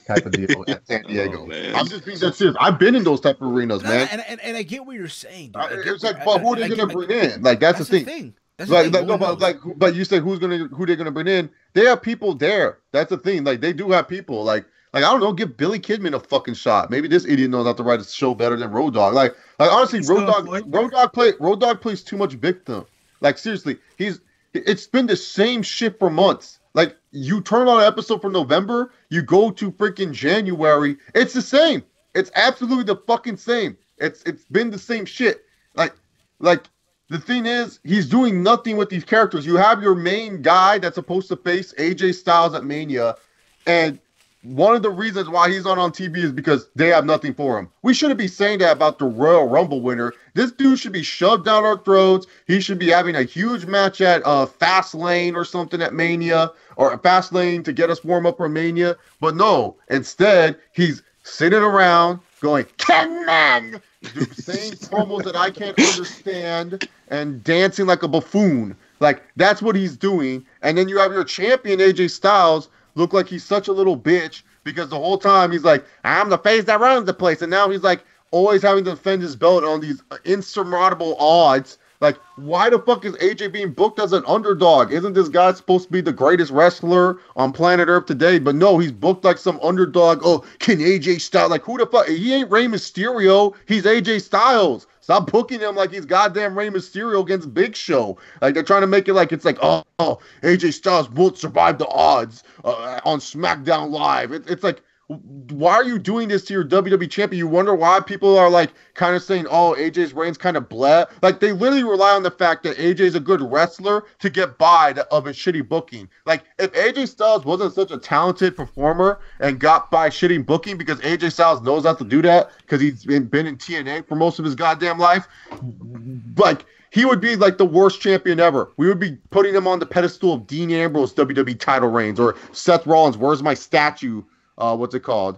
Type of deal at San Diego. I'm just being that serious. I've been in those type of arenas, man. And I get what you're saying, dude. It's like, but who are they gonna bring in? Like that's the thing. That's like, the thing. no, but you say who they're gonna bring in? They have people there. That's the thing. Like they do have people. Like I don't know. Give Billy Kidman a fucking shot. Maybe this idiot knows how to write a show better than Road Dogg. Like honestly, Road Dogg plays too much victim. Like seriously, it's been the same shit for months. Like, you turn on an episode for November, you go to freaking January, it's the same. It's absolutely the fucking same. It's been the same shit. Like the thing is, he's doing nothing with these characters. You have your main guy that's supposed to face AJ Styles at Mania, and one of the reasons why he's not on TV is because they have nothing for him. We shouldn't be saying that about the Royal Rumble winner. This dude should be shoved down our throats. He should be having a huge match at Fastlane or something at Mania, or Fastlane to get us warm up for Mania. But no, instead, he's sitting around going, "Ten men!" saying promos that I can't understand and dancing like a buffoon. Like, that's what he's doing. And then you have your champion, AJ Styles, look like he's such a little bitch because the whole time he's like, I'm the face that runs the place. And now he's like always having to defend his belt on these insurmountable odds. Like, why the fuck is AJ being booked as an underdog? Isn't this guy supposed to be the greatest wrestler on planet Earth today? But no, he's booked like some underdog. Oh, can AJ Styles? Like, who the fuck? He ain't Rey Mysterio. He's AJ Styles. Stop booking him like he's goddamn Rey Mysterio against Big Show. Like, they're trying to make it like it's like, oh AJ Styles won't survive the odds on SmackDown Live. It's like, why are you doing this to your WWE champion? You wonder why people are like kind of saying, oh, AJ's reign's kind of bleh. Like, they literally rely on the fact that AJ's a good wrestler to get by of a shitty booking. Like, if AJ Styles wasn't such a talented performer and got by shitty booking because AJ Styles knows how to do that because he's been in TNA for most of his goddamn life, like, he would be like the worst champion ever. We would be putting him on the pedestal of Dean Ambrose WWE title reigns or Seth Rollins, where's my statue? What's it called?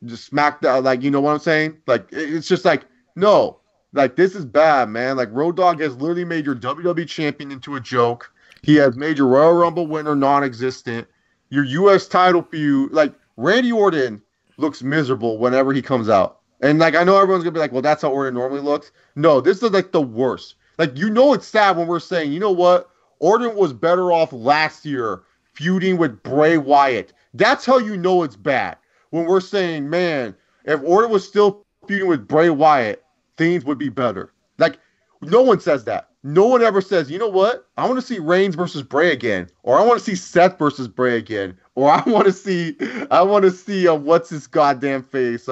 Just smack that, like, you know what I'm saying? Like, it's just like, no, like, this is bad, man. Like, Road Dogg has literally made your WWE champion into a joke. He has made your Royal Rumble winner non-existent. Your U.S. title feud, like, Randy Orton looks miserable whenever he comes out. And, like, I know everyone's gonna be like, well, that's how Orton normally looks. No, this is like the worst. Like, you know, it's sad when we're saying, you know what? Orton was better off last year feuding with Bray Wyatt. That's how you know it's bad. When we're saying, man, if Orton was still feuding with Bray Wyatt, things would be better. Like, no one says that. No one ever says, you know what? I want to see Reigns versus Bray again. Or I want to see Seth versus Bray again. Or I want to see what's his goddamn face?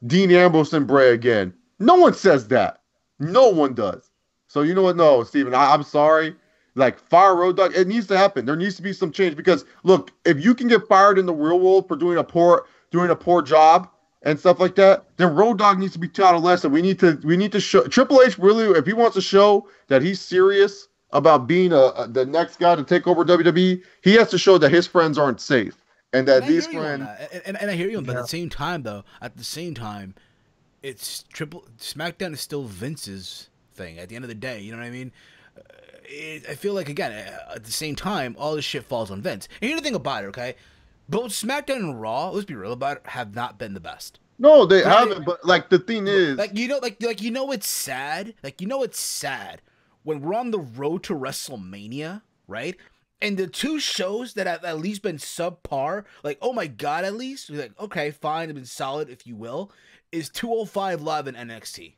Dean Ambrose and Bray again. No one says that. No one does. So you know what? No, Steven, I'm sorry. Like, fire Road Dogg, it needs to happen. There needs to be some change because, look, if you can get fired in the real world for doing a poor job and stuff like that, then Road Dogg needs to be taught a lesson. We need to show Triple H really, if he wants to show that he's serious about being the next guy to take over WWE, he has to show that his friends aren't safe and that these friends. And I hear you, but at the same time, it's SmackDown is still Vince's thing. At the end of the day, you know what I mean? I feel like, again, at the same time, all this shit falls on Vince. And here's the thing about it, okay? Both SmackDown and Raw, let's be real about it, have not been the best. No, they haven't. But like, the thing is, it's sad. Like, you know, it's sad when we're on the road to WrestleMania, right? And the two shows that have at least been subpar, like, oh my god, at least, like, okay, fine, it's been solid, if you will, is 205 Live and NXT.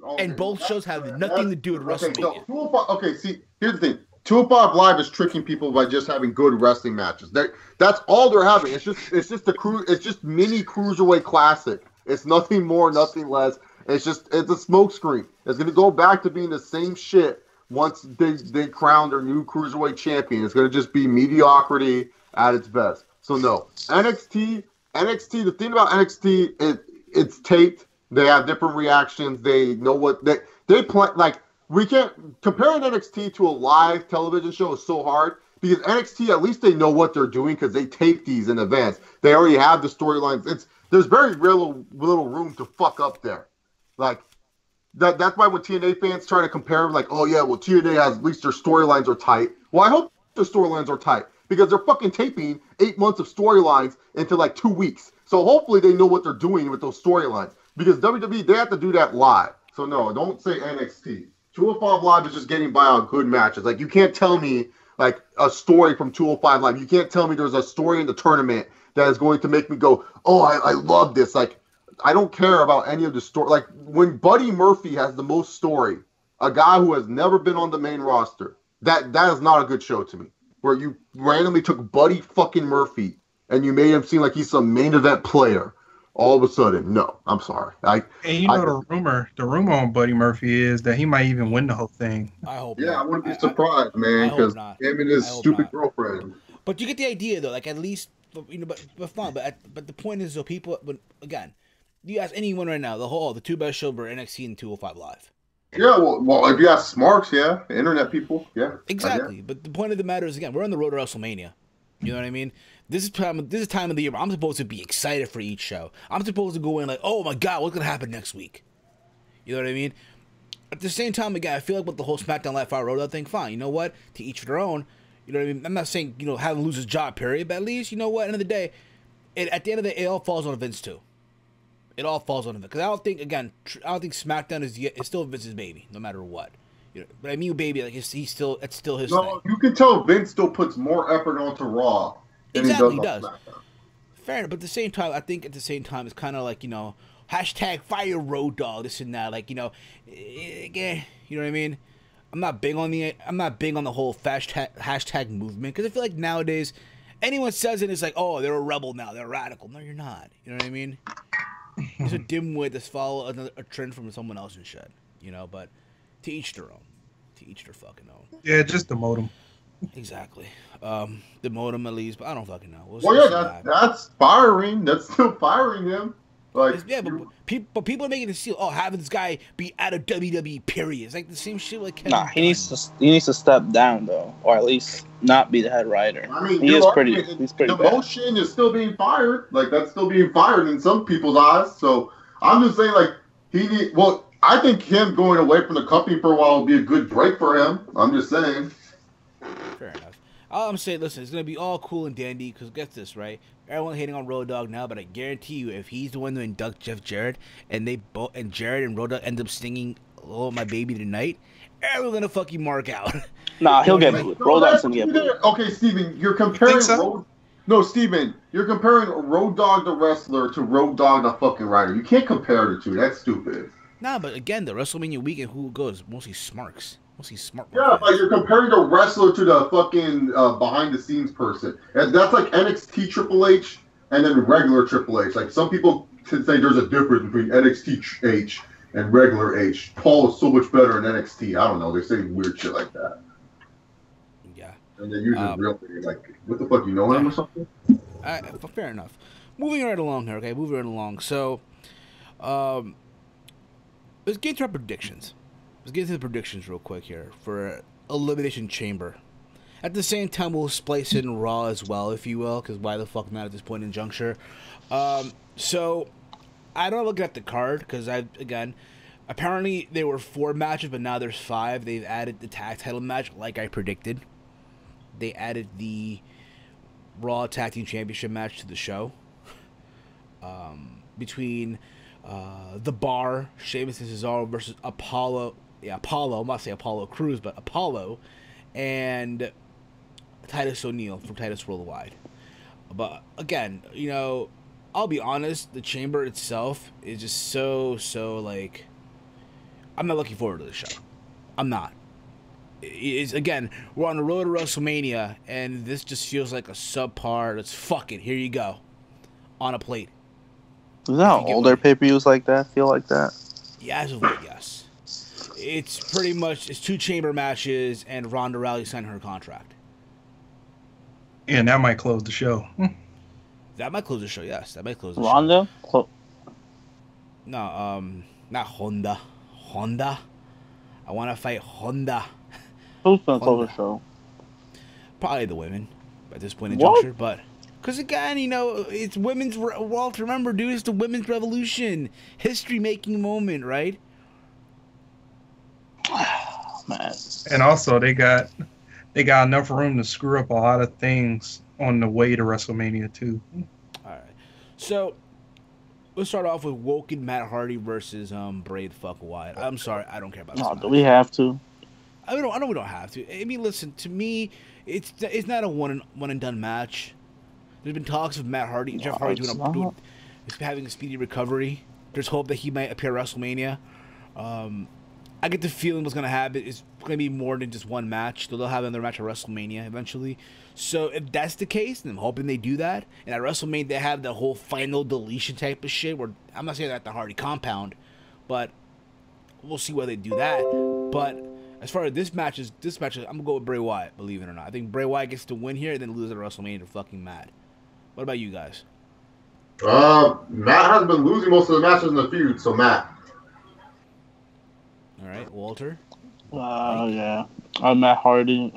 Okay, and both shows have nothing to do with WrestleMania. Okay, see, here's the thing. 205 Live is tricking people by just having good wrestling matches. That's all they're having. It's just mini cruiserweight classic. It's nothing more, nothing less. It's a smokescreen. It's gonna go back to being the same shit once they crown their new cruiserweight champion. It's gonna just be mediocrity at its best. So no, NXT. The thing about NXT, it's taped. They have different reactions. They know what they play. Like, we can't comparing NXT to a live television show is so hard because NXT, at least they know what they're doing because they tape these in advance. They already have the storylines. There's very little room to fuck up there. Like that's why when TNA fans try to compare, like, oh yeah, well TNA has at least their storylines are tight. Well, I hope their storylines are tight because they're fucking taping 8 months of storylines into like 2 weeks. So hopefully they know what they're doing with those storylines because WWE, they have to do that live. So no, don't say NXT. 205 Live is just getting by on good matches. Like, you can't tell me like a story from 205 Live. You can't tell me there's a story in the tournament that is going to make me go, oh, I love this. Like, I don't care about any of the story. Like, when Buddy Murphy has the most story, a guy who has never been on the main roster, that is not a good show to me. Where you randomly took Buddy fucking Murphy and you made him seem like he's some main event player. All of a sudden, no, I'm sorry. And the rumor on Buddy Murphy is that he might even win the whole thing. I hope. Yeah, not. I wouldn't be surprised, man, because him and his stupid girlfriend. But you get the idea, though. Like, at least, but fine. But the point is, though, people. But again, you ask anyone right now, the two best shows were NXT and 205 Live. Yeah, well, if you ask Smarks, yeah, internet people, yeah, exactly. But the point of the matter is, again, we're on the road to WrestleMania. You know what I mean? This is time of the year where I'm supposed to be excited for each show. I'm supposed to go in like, oh my god, what's gonna happen next week? You know what I mean? At the same time, again, I feel like with the whole SmackDown Live Fire Road thing, fine. You know what? To each their own. You know what I mean? I'm not saying have him lose his job, period. But at least at the end of the day, at the end of the day, it all falls on Vince too. It all falls on Vince because I don't think SmackDown is still Vince's baby, no matter what. But I mean, baby, like it's still his thing. No, you can tell Vince still puts more effort onto Raw. Exactly, he does. Fair enough, but at the same time, I think it's kind of like, hashtag fire Road Dogg, this and that. Like, you know what I mean? I'm not big on the whole hashtag movement because I feel like nowadays, anyone says it, it's like, oh, they're a rebel now, they're radical. No, you're not. You know what I mean? It's a dimwit that's follow a trend from someone else and shit. But to each their own. To each their fucking own. Yeah, just the modem. Exactly. The modem at least, but I don't fucking know. Well, yeah, that's firing. That's still firing him. Like, yeah, but people are making it seem, having this guy be out of WWE, period. It's like the same shit like Kevin Dunn. He needs to step down though, or at least not be the head writer. I mean, he's pretty the motion is still being fired. Like, that's still being fired in some people's eyes. So I'm just saying, like, I think him going away from the company for a while would be a good break for him. I'm just saying. Fair enough. All I'm saying, listen, it's gonna be all cool and dandy because get this right. Everyone hating on Road Dogg now, but I guarantee you, if he's the one to induct Jarrett, and Jarrett and Road Dogg end up singing "Oh My Baby Tonight," everyone's gonna fucking mark out. Nah, he'll get booed. Road Dogg's gonna get booed. Okay, Steven, you're comparing Steven, you're comparing Road Dogg the wrestler to Road Dogg the fucking writer. You can't compare the two. That's stupid. Nah, but again, the WrestleMania weekend, who goes? Mostly Smarks. Mostly smart. Yeah, like you're comparing the wrestler to the fucking behind the scenes person. And that's like NXT Triple H and then regular Triple H. Like, some people can say there's a difference between NXT H and regular H. Paul is so much better in NXT. I don't know. They say weird shit like that. Yeah. And then you're just real like, what the fuck, you know him or something? Fair enough. Moving right along here, okay? Moving right along. So, let's get into our predictions. Let's get into the predictions real quick here for Elimination Chamber. At the same time, we'll splice in Raw as well, if you will, because why the fuck not at this point in juncture. So, I don't look at the card, because apparently there were 4 matches, but now there's 5. They've added the tag title match, like I predicted. They added the Raw Tag Team Championship match to the show. Between The Bar, Sheamus and Cesaro versus Apollo. Yeah, Apollo. I'm not saying Apollo Crews, but Apollo and Titus O'Neil from Titus Worldwide. But again, I'll be honest, the Chamber itself is just so like, I'm not looking forward to the show. I'm not. is again, we're on the road to WrestleMania, and this just feels like a subpar. Let's fuck it. Here you go, on a plate. Is that how older pay-per-views like that feel like that? Yeah, as of late, yes. It's pretty much it's 2 chamber matches, and Ronda Rousey signed her contract. And that might close the show. That might close the show. Yes, that might close the Ronda? show. No, not Honda. Honda. I want to fight Honda. Who's gonna close the show? Probably the women at this point in juncture, but because again, you know, it's women's. Well, remember, dude, it's the women's revolution, history-making moment, right? Man. And also, they got enough room to screw up a lot of things on the way to WrestleMania too. All right, so let's start off with Woken Matt Hardy versus Bray the fuck Wyatt. I'm sorry, I don't care about this. Do we have to? I know we don't have to. I mean, listen, to me, it's not a one and done match. There's been talks of Matt Hardy, Jeff Hardy having a speedy recovery. There's hope that he might appear at WrestleMania. I get the feeling what's going to happen is going to be more than just one match. They'll have another match at WrestleMania eventually. So if that's the case, and I'm hoping they do that, and at WrestleMania they have the whole final deletion type of shit, where I'm not saying that at the Hardy compound, but we'll see whether they do that. But as far as this match is, I'm going to go with Bray Wyatt, believe it or not. I think Bray Wyatt gets to win here and then lose at WrestleMania. They're fucking mad. What about you guys? Matt has been losing most of the matches in the feud, so Matt. All right, Walter. Yeah. Matt Hardy.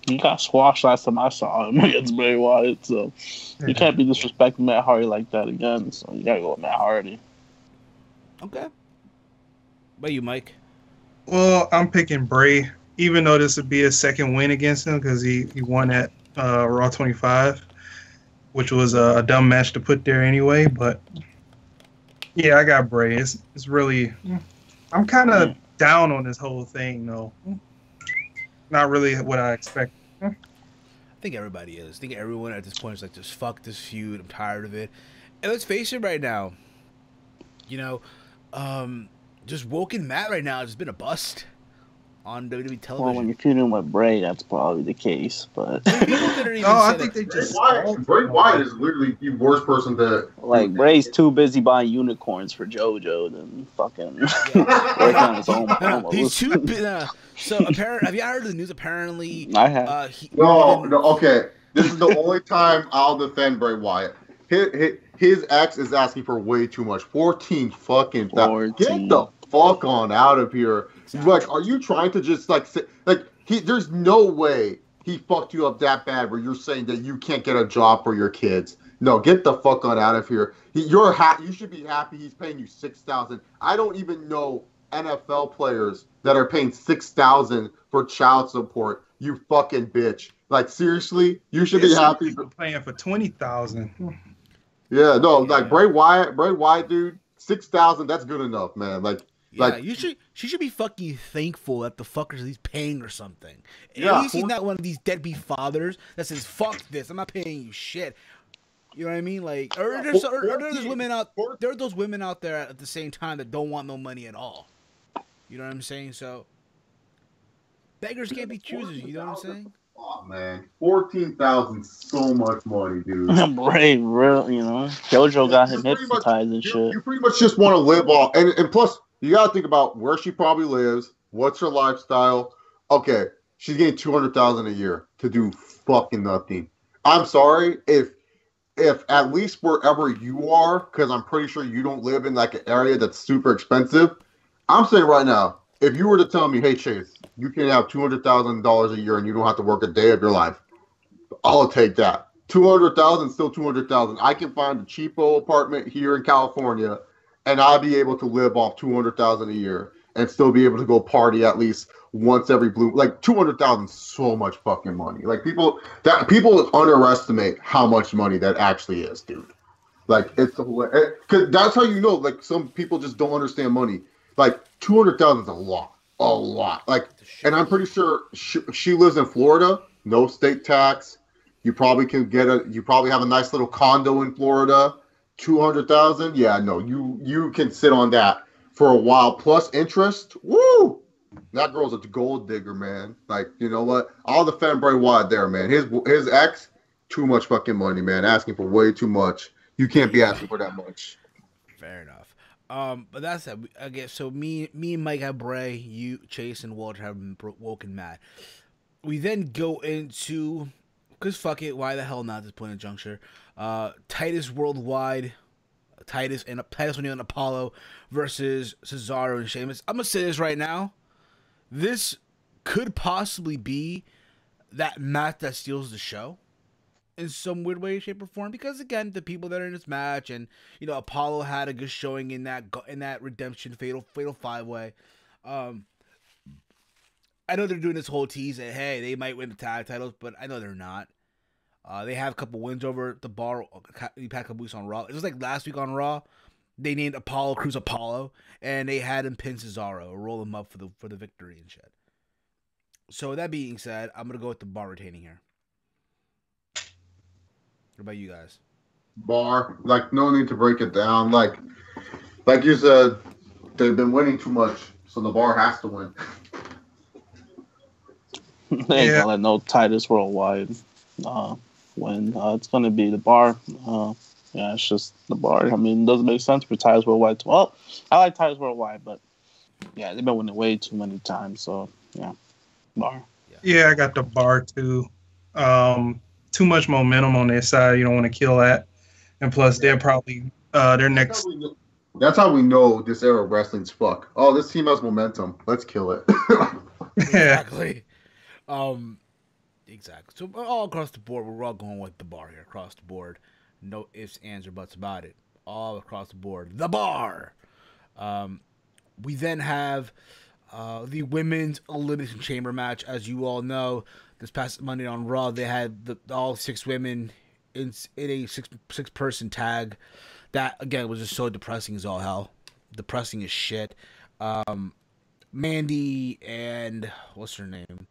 He got squashed last time I saw him against Bray Wyatt, so you can't be disrespecting Matt Hardy like that again. So you gotta go with Matt Hardy. Okay. What about you, Mike? Well, I'm picking Bray, even though this would be a second win against him because he won at Raw 25, which was a dumb match to put there anyway. But yeah, I got Bray. It's really, I'm kind of down on this whole thing though. Not really what I expect. I think everybody is. I think everyone at this point is like, just fuck this feud. I'm tired of it. And let's face it right now. You know, just Woken Matt right now has been a bust on WWE television. Well, when you're feuding with Bray, that's probably the case. But I think they just Bray Wyatt is literally the worst person to Bray's too busy buying unicorns for JoJo than fucking working on his own. He's too busy. So apparently, have you heard of the news? Apparently, I have. No. Okay. This is the only time I'll defend Bray Wyatt. His ex is asking for way too much. 14 fucking thousand. Get the fuck on out of here. Exactly. Like, are you trying to just there's no way he fucked you up that bad where you're saying that you can't get a job for your kids. No, get the fuck on out of here. You should be happy he's paying you $6,000. I don't even know NFL players that are paying $6,000 for child support. You fucking bitch. Like, seriously, you should be happy for paying for $20,000. Yeah, no, like Bray Wyatt, dude, $6,000, that's good enough, man. She should be fucking thankful that the fuckers he's paying or something. Yeah, at least he's not one of these deadbeat fathers that says, fuck this, I'm not paying you shit. You know what I mean? Like, there are those women out there at the same time that don't want no money at all. You know what I'm saying? So beggars can't be choosers, you know what I'm saying? Oh man, 14,000 so much money, dude. Bray, real, JoJo got him hypnotized and shit. You pretty much just want to live off, and plus you gotta think about where she probably lives, what's her lifestyle. Okay, she's getting 200,000 a year to do fucking nothing. I'm sorry if at least wherever you are, because I'm pretty sure you don't live in like an area that's super expensive. I'm saying right now, if you were to tell me, hey Chase, you can have $200,000 a year and you don't have to work a day of your life, I'll take that. 200,000, still 200,000. I can find a cheapo apartment here in California, and I'll be able to live off 200,000 a year and still be able to go party at least once every blue. Like 200,000, so much fucking money. Like people underestimate how much money that actually is, dude. Like it's because that's how you know. Like some people just don't understand money. Like 200,000 is a lot. Like, and I'm pretty sure she lives in Florida, no state tax. You probably have a nice little condo in Florida. 200,000, yeah, no, you can sit on that for a while plus interest. Woo, That girl's a gold digger, man. Like, you know what? I'll defend Bray Wyatt there, man. His ex, too much fucking money, man. Asking for way too much. You can't be asking for that much. Fair enough. But that's it. I guess so. Me and Mike have Bray. You, Chase, and Walter have Woken Matt. We then go into, because fuck it, why the hell not at this point in juncture? Titus Worldwide, Titus O'Neil and Apollo versus Cesaro and Sheamus. I'm gonna say this right now. This could possibly be that match that steals the show in some weird way, shape, or form. Because again, the people that are in this match, and you know, Apollo had a good showing in that redemption fatal 5-way. I know they're doing this whole tease that hey, they might win the tag titles, but I know they're not. They have a couple wins over the Bar. We had a couple weeks on Raw. It was like last week on Raw. They named Apollo Crews Apollo, and they had him pin Cesaro or roll him up for the victory and shit. So with that being said, I'm gonna go with the Bar retaining here. What about you guys? Bar, like, no need to break it down. Like you said, they've been winning too much, so the Bar has to win. They ain't gonna let no Titus Worldwide win. It's gonna be the Bar. Yeah, it's just the Bar. I mean, it doesn't make sense for Titus Worldwide. Well, I like Titus Worldwide, but yeah, they've been winning way too many times. So yeah, Bar. Yeah, I got the Bar too. Too much momentum on their side. You don't want to kill that. And plus, they're probably their next. That's how we know this era of wrestling's fuck. Oh, this team has momentum. Let's kill it. Exactly. Exactly. So all across the board, we're all going with the Bar here. Across the board, no ifs, ands, or buts about it. All across the board, the Bar. We then have the women's Elimination Chamber match. As you all know, this past Monday on Raw, they had all 6 women in a six person tag. That again was just so depressing as all hell. Depressing as shit. Mandy and what's her name?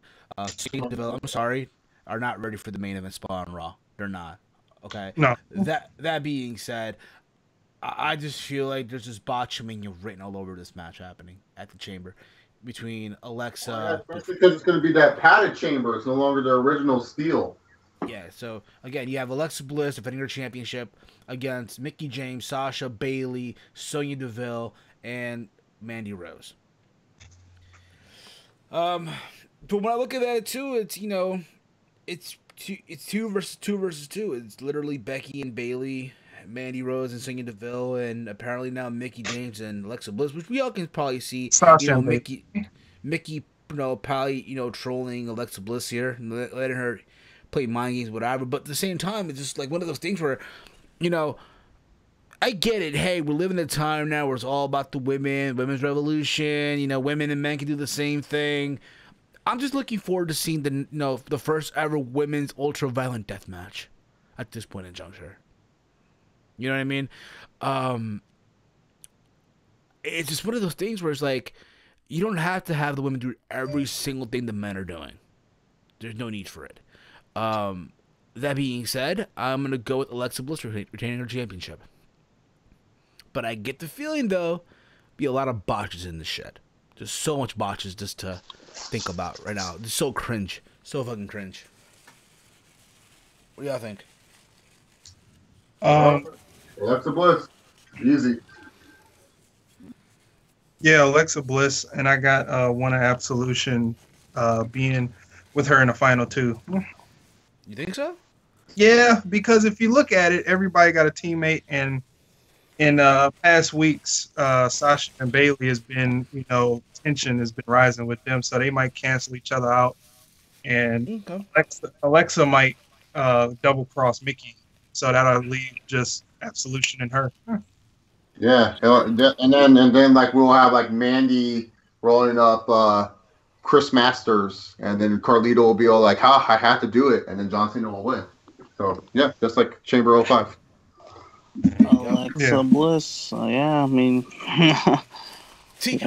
Sonya Deville, I'm sorry, are not ready for the main event spot on Raw. They're not. Okay. No. That being said, I just feel like there's this botchamania written all over this match happening at the Chamber between Alexa. That's because it's going to be that padded chamber. It's no longer the original steel. Yeah. So again, you have Alexa Bliss defending her championship against Mickie James, Sasha, Bayley, Sonya Deville, and Mandy Rose. But when I look at that too, it's it's 2 versus 2 versus 2. It's literally Becky and Bayley, Mandy Rose and Sonya Deville, and apparently now Mickie James and Alexa Bliss, which we all can probably see. Sasha Mickey, probably trolling Alexa Bliss here, letting her play mind games, whatever. But at the same time, it's just like one of those things where, I get it. Hey, we're living in a time now where it's all about the women's revolution. Women and men can do the same thing. I'm just looking forward to seeing the first ever women's ultra violent death match at this point in juncture. You know what I mean? It's just one of those things where it's like you don't have to have the women do every single thing the men are doing. There's no need for it. That being said, I'm gonna go with Alexa Bliss retaining her championship. But I get the feeling though, be a lot of botches in this shit. There's so much botches just to think about right now. It's so cringe. So fucking cringe. What do y'all think? Alexa Bliss. Easy. Yeah, Alexa Bliss, and I got One Absolution being with her in the final 2. You think so? Yeah, because if you look at it, everybody got a teammate, and in past weeks, Sasha and Bayley has been, tension has been rising with them, so they might cancel each other out, and Alexa might double cross Mickie, so that'll leave just Absolution in her. Yeah, and then like we'll have like Mandy rolling up Chris Masters, and then Carlito will be all like, "Ha, I had to do it," and then John Cena will win. So yeah, just like Chamber 05. Alexa Bliss. Yeah, I mean. See,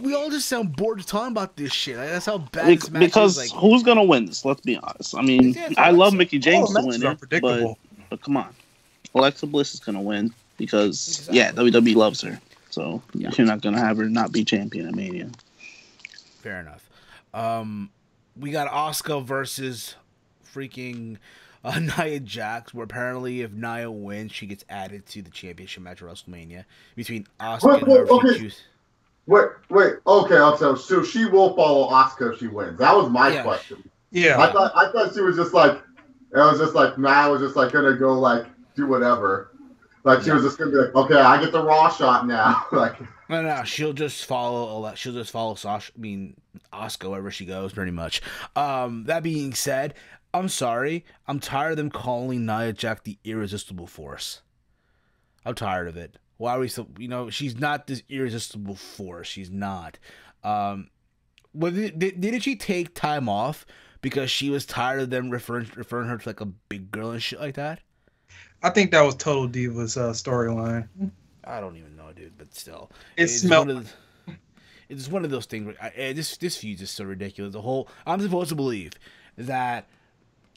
we all just sound bored of talking about this shit. Like, that's how bad this match because is. Like, who's gonna win this? Let's be honest. I mean, I love Mickie James to win it, but come on, Alexa Bliss is gonna win because WWE loves her. So you're not gonna have her not be champion at Mania. Fair enough. We got Asuka versus freaking Nia Jax, where apparently if Nia wins, she gets added to the championship match at WrestleMania between Asuka and whoever she chooses. Wait. Okay, so she will follow Asuka if she wins. That was my question. Yeah. I thought she was just like, it was just like Nia was just like gonna go like do whatever. Like she was just gonna be like, okay, I get the Raw shot now. Like No, she'll just follow. She'll just follow Sasha. I mean, Asuka wherever she goes, pretty much. That being said, I'm sorry. I'm tired of them calling Nia Jax the irresistible force. I'm tired of it. Why are we so? She's not this irresistible force. She's not. Didn't she take time off because she was tired of them referring her to like a big girl and shit like that? I think that was Total Diva's storyline. I don't even know, dude. But still, It's one of those things. This feud is so ridiculous. I'm supposed to believe that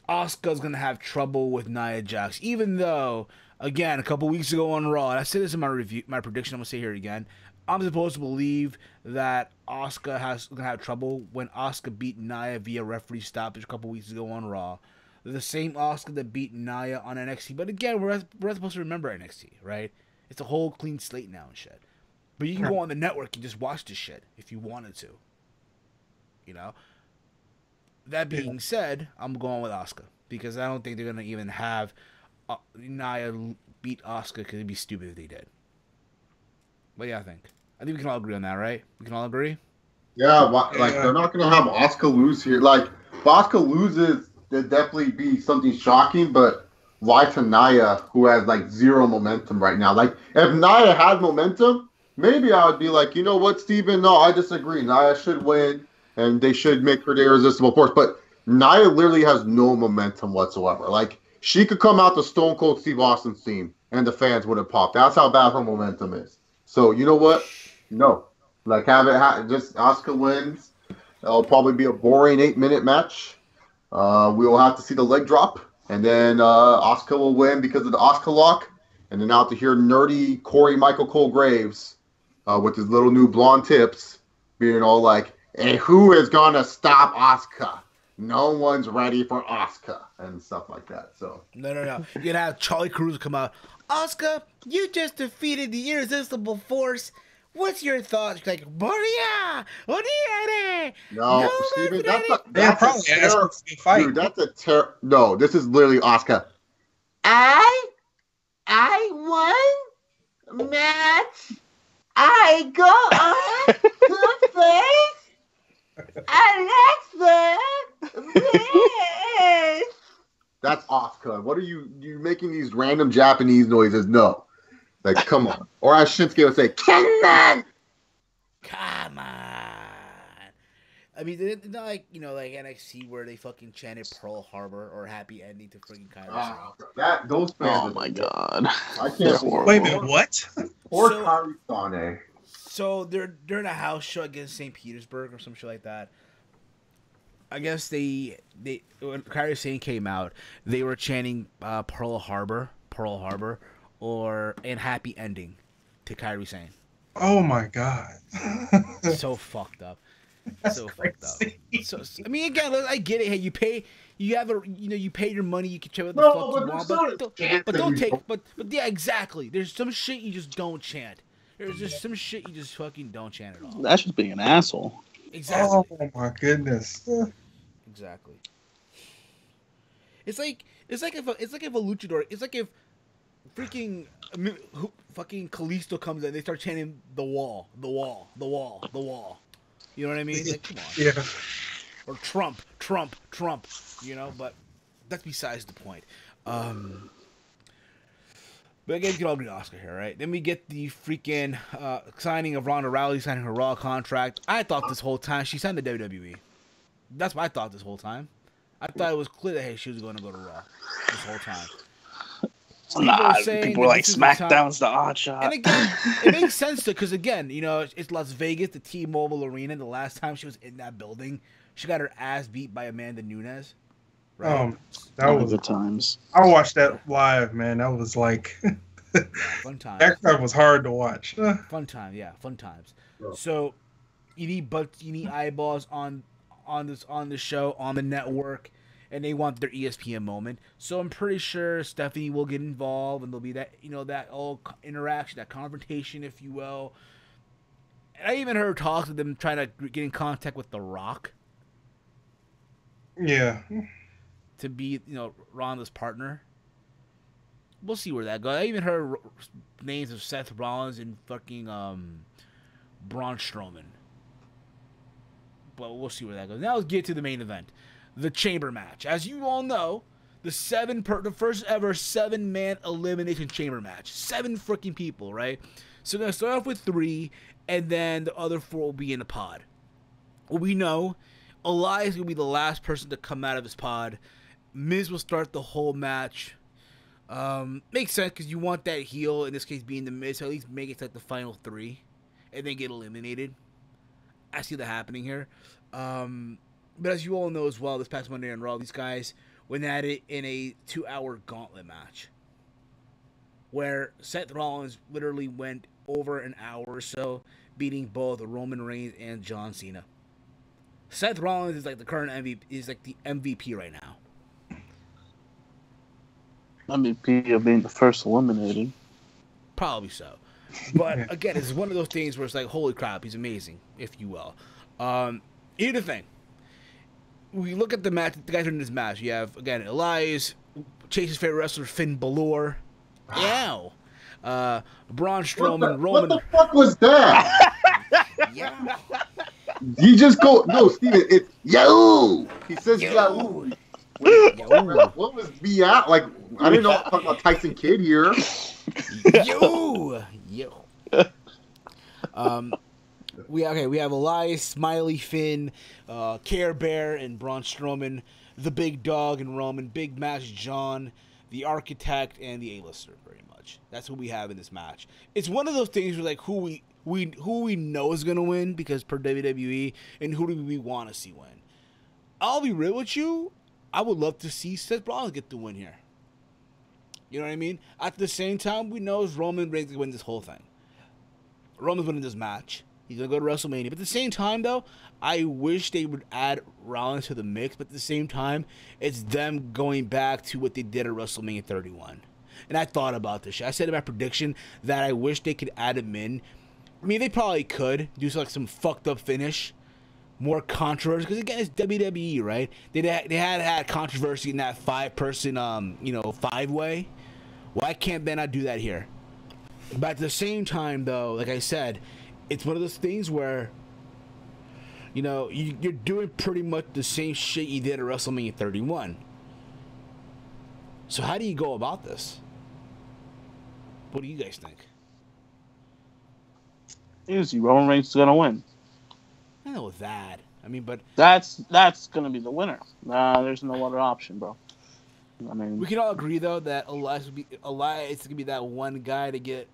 Asuka's gonna have trouble with Nia Jax, even though, again, a couple weeks ago on Raw, and I said this in my review, my prediction. I'm gonna say here again. I'm supposed to believe that Asuka gonna have trouble when Asuka beat Nia via referee stoppage a couple weeks ago on Raw. The same Asuka that beat Nia on NXT, but again, we're not supposed to remember NXT, right? It's a whole clean slate now and shit. But you can go on the network and just watch this shit if you wanted to. That being said, I'm going with Asuka because I don't think they're gonna even have Nia beat Asuka because it'd be stupid if they did. What do you think? I think we can all agree on that, right? We can all agree. yeah, like they're not gonna have Asuka lose here. Like if Asuka loses, there'd definitely be something shocking. But why to Nia, who has like zero momentum right now? Like if Nia had momentum, maybe I would be like, you know what, Steven? No, I disagree. Nia should win, and they should make her the irresistible force. But Nia literally has no momentum whatsoever. Like she could come out to Stone Cold Steve Austin's theme, and the fans wouldn't pop. That's how bad her momentum is. So you know what? No, like just Asuka wins. It'll probably be a boring 8-minute match. We will have to see the leg drop, and then Asuka will win because of the Asuka lock. And then out to hear nerdy Corey Michael Cole Graves with his little new blonde tips being all like, "Hey, who is gonna stop Asuka? No one's ready for Asuka," and stuff like that. So No. You're gonna have Charlie Cruz come out. Asuka, you just defeated the irresistible force. What's your thoughts? She's like, Boria! no, Steven, They're probably asking to fight. Dude, that's a no, this is literally Asuka. I won match. I go on to face Alexa Bliss. That's Asuka. What are you making these random Japanese noises? No. Like, come on. Or as Shinsuke would say, come on! Come on. I mean, they're not like, like NXT where they fucking chanted Pearl Harbor or Happy Ending to freaking Kairi. Those fans. Oh my god. I can't. Wait a minute, what? Or Kairi Sane. So they're in a house show against St. Petersburg or some shit like that. I guess they when Kairi Sane came out, they were chanting Pearl Harbor, and Happy Ending to Kairi Sane. Oh my god. So fucked up. That's so crazy. fucked up. So I mean, again, I get it. Hey, you pay your money. You can check what the No, fuck you but want, but don't take. But yeah, exactly. There's some shit you just don't chant. There's just some shit you just fucking don't chant at all. That's just being an asshole. Exactly. Oh my goodness. Exactly. It's like if a luchador. It's like if freaking Kalisto comes in, they start chanting the wall. You know what I mean? Like, come on. Yeah. Or Trump. But that's besides the point. But again, you can all agree Asuka here, right? Then we get the freaking signing of Ronda Rousey signing her Raw contract. I thought this whole time she signed the WWE. That's what I thought this whole time. I thought it was clear that, hey, she was going to go to Raw this whole time. People were like, SmackDown's the odd shot. And again, it makes sense because again, it's Las Vegas, the T-Mobile Arena. The last time she was in that building, she got her ass beat by Amanda Nunes. Right? That was good times. I watched that live, man. That was like fun time. That crap was hard to watch. Fun time, yeah, fun times. So You need butts, you need eyeballs on the show, on the network, and they want their ESPN moment. So I'm pretty sure Stephanie will get involved, and there'll be that that all interaction, that confrontation, if you will. And I even heard talks of them trying to get in contact with The Rock. Yeah. To be Ronda's partner. We'll see where that goes. I even heard names of Seth Rollins and fucking Braun Strowman. But we'll see where that goes. Now let's get to the main event, the Chamber match. As you all know, the first ever 7-man elimination Chamber match. 7 freaking people, right? So they're gonna start off with 3, and then the other 4 will be in the pod. We know Elias is gonna be the last person to come out of his pod. Miz will start the whole match. Makes sense because you want that heel, in this case being the Miz, so at least make it to like the final 3 and then get eliminated. I see that happening here. But as you all know as well, this past Monday on Raw, these guys went at it in a 2-hour gauntlet match where Seth Rollins literally went over an hour or so, beating both Roman Reigns and John Cena. Seth Rollins is like the current MVP, is like the MVP right now. MVP of being the first eliminated. Probably so. But again, it's one of those things where it's like, holy crap, he's amazing, if you will. Here's the thing. We look at the match, the guys in this match. You have, again, Elias, Chase's favorite wrestler, Finn Balor. Ow. Braun Strowman, Roman. What the fuck was that? Yeah. He just go, no, Steven, it's yo. He says yo. What was BI? Like, I didn't know I was talking about Tyson Kidd here. Yo. We have Elias, Smiley, Finn, Care Bear, and Braun Strowman, the Big Dog and Roman, Big Match John, the Architect, and the A-lister. Pretty much, that's what we have in this match. It's one of those things where like who we know is gonna win because per WWE, and who do we want to see win. I'll be real with you. I would love to see Seth Rollins get the win here. You know what I mean? At the same time, we know Roman Reigns can win this whole thing. Roman's winning this match. He's going to go to WrestleMania. But at the same time, though, I wish they would add Rollins to the mix. But at the same time, it's them going back to what they did at WrestleMania 31. And I thought about this shit. I said in my prediction that I wish they could add him in. I mean, they probably could do some fucked up finish. More controversy. Because, again, it's WWE, right? They had controversy in that 5-person, 5-way. Why can't they not do that here? But at the same time, though, like I said, it's one of those things where, you're doing pretty much the same shit you did at WrestleMania 31. So how do you go about this? What do you guys think? Easy. Roman Reigns is gonna win. I know that. I mean, but that's gonna be the winner. There's no other option, bro. I mean, we can all agree though that Elias is gonna be that one guy to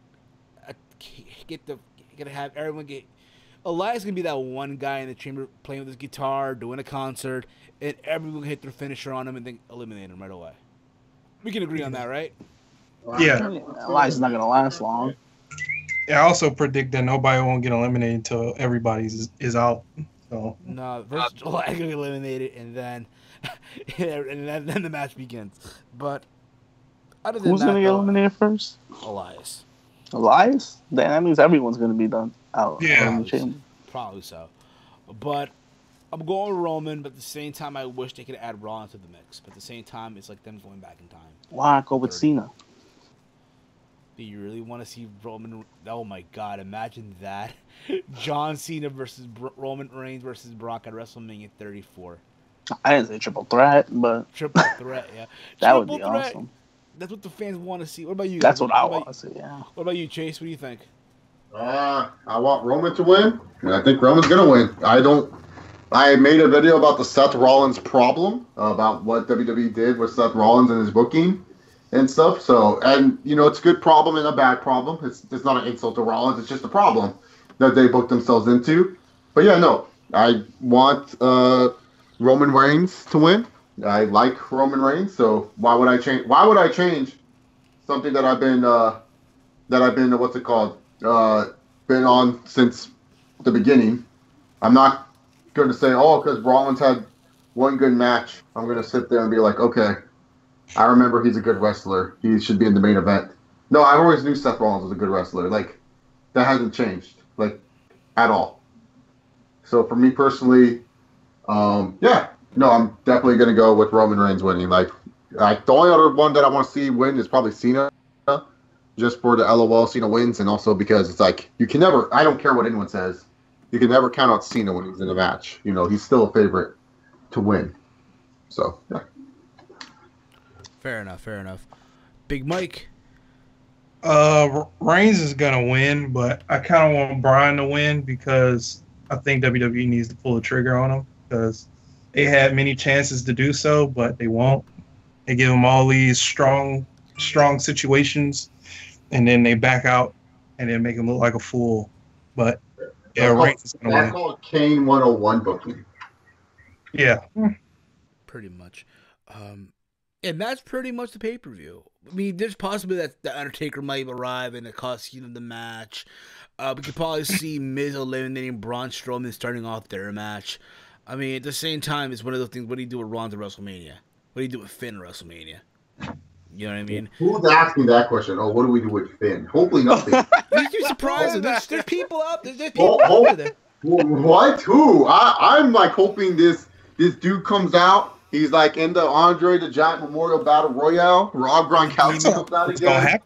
have everyone get. Elias is gonna be that one guy in the chamber playing with his guitar, doing a concert, and everyone can hit their finisher on him and then eliminate him right away. We can agree on that, right? Yeah. Elias is not gonna last long. Yeah, I also predict that nobody won't get eliminated until everybody is out. So no, first Elias gonna get eliminated, and then then the match begins. But other than who's gonna get eliminated first? Elias. Elias? Then that means everyone's gonna be done out. Yeah, in the chamber. Probably so. But I'm going with Roman. But at the same time, I wish they could add Raw into the mix. But at the same time, it's like them going back in time. Why go with Cena? Do you really want to see Roman? Oh my God! Imagine that, John Cena versus Roman Reigns versus Brock at WrestleMania 34. I didn't say triple threat, but triple threat, yeah. That would be awesome. That's what the fans want to see. What about you? That's what I want to see. Yeah. What about you, Chase? What do you think? I want Roman to win, and I think Roman's gonna win. I made a video about the Seth Rollins problem, about what WWE did with Seth Rollins and his booking and stuff. So, and it's a good problem and a bad problem. It's not an insult to Rollins. It's just a problem that they booked themselves into. But yeah, no, I want Roman Reigns to win. I like Roman Reigns, so why would I change? Why would I change something that I've been been on since the beginning? I'm not going to say, oh, because Rollins had one good match, I'm going to sit there and be like, okay, I remember he's a good wrestler. He should be in the main event. No, I always knew Seth Rollins was a good wrestler. Like, that hasn't changed, like, at all. So for me personally, yeah, no, I'm definitely going to go with Roman Reigns winning. Like, the only other one that I want to see win is probably Cena, just for the LOL Cena wins, and also because it's like, you can never, I don't care what anyone says, you can never count out Cena when he's in a match. You know, he's still a favorite to win. So, yeah. Fair enough. Fair enough. Big Mike. Reigns is gonna win, but I kind of want Bryan to win because I think WWE needs to pull the trigger on him because they had many chances to do so, but they won't. They give him all these strong situations, and then they back out and then make him look like a fool. But yeah, Reigns is gonna win. That's called Kane 101 booking. Yeah. Pretty much. And that's pretty much the pay-per-view. I mean, there's possibly that the Undertaker might arrive and it costs you the match. We could probably see Miz eliminating Braun Strowman starting off their match. I mean, at the same time, it's one of those things. What do you do with Ronda WrestleMania? What do you do with Finn WrestleMania? You know what I mean? Who's asking that question? Oh, what do we do with Finn? Hopefully nothing. You're surprised. There's people out there. There's people out there. What? Who? I'm like hoping this dude comes out. He's like in the Andre the Giant Memorial Battle Royale. Rob Gronkowski comes out again.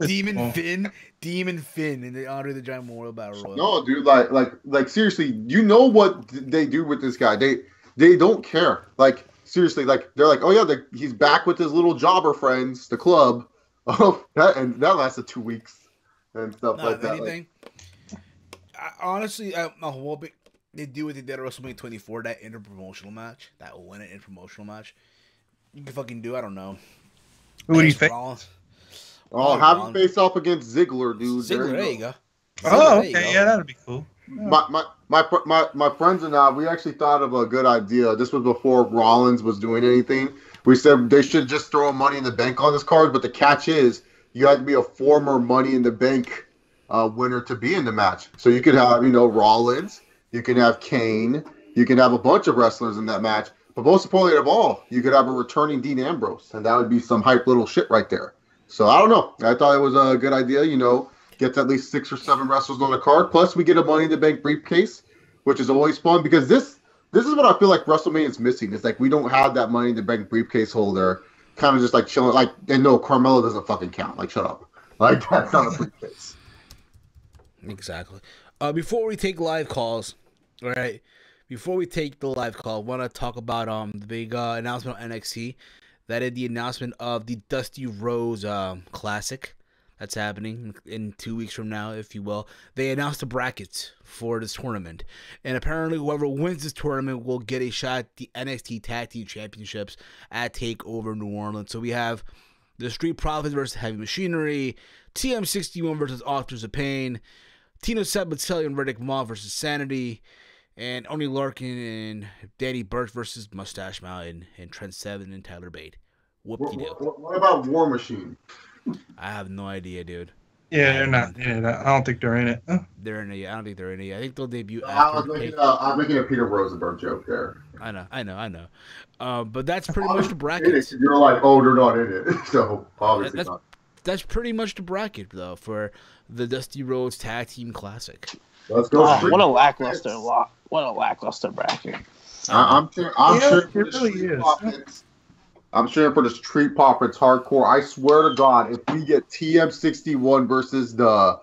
Demon Finn in the Andre the Giant Memorial Battle Royale. No, dude, like seriously, you know what they do with this guy? They don't care. Like seriously, like they're like, oh yeah, he's back with his little jobber friends, the club. Oh, that lasted 2 weeks and stuff like that. Anything. Honestly, I'm hoping they do what they did at WrestleMania 24, that interpromotional match, that win an interpromotional match. You can fucking do, I don't know. Who do you think? Oh, have him face off against Ziggler, dude. Ziggler, there you go. Oh, okay, yeah, that'd be cool. My friends and I, we actually thought of a good idea. This was before Rollins was doing anything. We said they should just throw Money in the Bank on this card, but the catch is you have to be a former Money in the Bank winner to be in the match. So you could have, Rollins. You can have Kane. You can have a bunch of wrestlers in that match. But most importantly of all, you could have a returning Dean Ambrose. And that would be some hype little shit right there. So I don't know. I thought it was a good idea, get at least 6 or 7 wrestlers on the card. Plus we get a Money in the Bank briefcase, which is always fun because this is what I feel like WrestleMania is missing. It's like we don't have that Money in the Bank briefcase holder kind of just like chilling. Like, and no, Carmella doesn't fucking count. Like, shut up. Like, that's not a briefcase. Exactly. Before we take live calls, all right. Before we take the live call, I want to talk about the big announcement on NXT. That is the announcement of the Dusty Rhodes Classic that's happening in 2 weeks from now, if you will. They announced the brackets for this tournament, and apparently whoever wins this tournament will get a shot at the NXT Tag Team Championships at TakeOver New Orleans. So we have the Street Profits versus Heavy Machinery, TM61 versus Authors of Pain, Tino Sabatelli and Riddick Moss versus Sanity, and Oney Larkin and Danny Burch versus Mustache Mountain and Trent Seven and Tyler Bate. Whoop-de-doo. What about War Machine? I have no idea, dude. Yeah, they're not in it. I don't think they're in it. They're in it. I don't think they're in it. I think they'll debut I after. was making a Peter Rosenberg joke there. I know. But that's pretty much the bracket. You're like, oh, they're not in it. So obviously not. That's pretty much the bracket, though, for the Dusty Rhodes Tag Team Classic. Let's go. What a lackluster bracket. I'm sure for the really Street Profits. I'm sure for the Street Profits hardcore. I swear to God, if we get TM61 versus the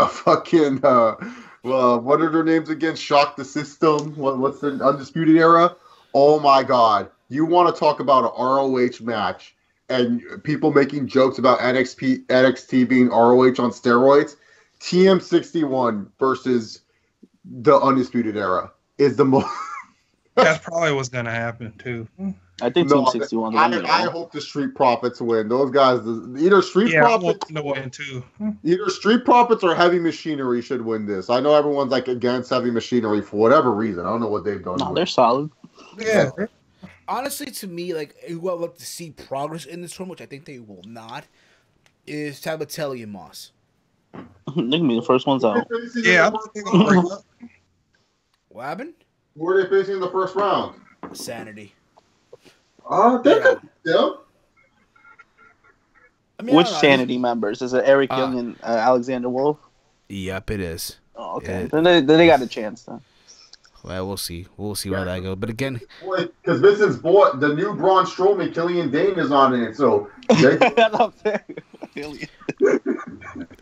fucking what are their names again? Shock the System. What's the Undisputed Era? Oh my God! You want to talk about an ROH match and people making jokes about NXT being ROH on steroids? TM61 versus the Undisputed Era is the most. That's probably what's gonna happen too. I think Team 61. I hope the Street Profits win. Those guys, either Street Profits, win too. Either Street Profits or Heavy Machinery should win this. I know everyone's like against Heavy Machinery for whatever reason. I don't know what they've done. No, they're solid. Yeah. Honestly, to me, like, who I would love to see progress in this tournament, which I think they will not, is Sabatelli and Moss. They can be the first ones out. Yeah, I don't think they'll break up. What happened? Who are they facing in the first round? Sanity. They Yeah. could. Yeah. I mean, I Which don't know. Sanity members? Is it Eric Young and Alexander Wolf? Yep, it is. Oh, okay. Then they got a chance then. Well, we'll see. We'll see how that goes. But again, Because Vincent's boy, the new Braun Strowman, Killian Dane, is on it. So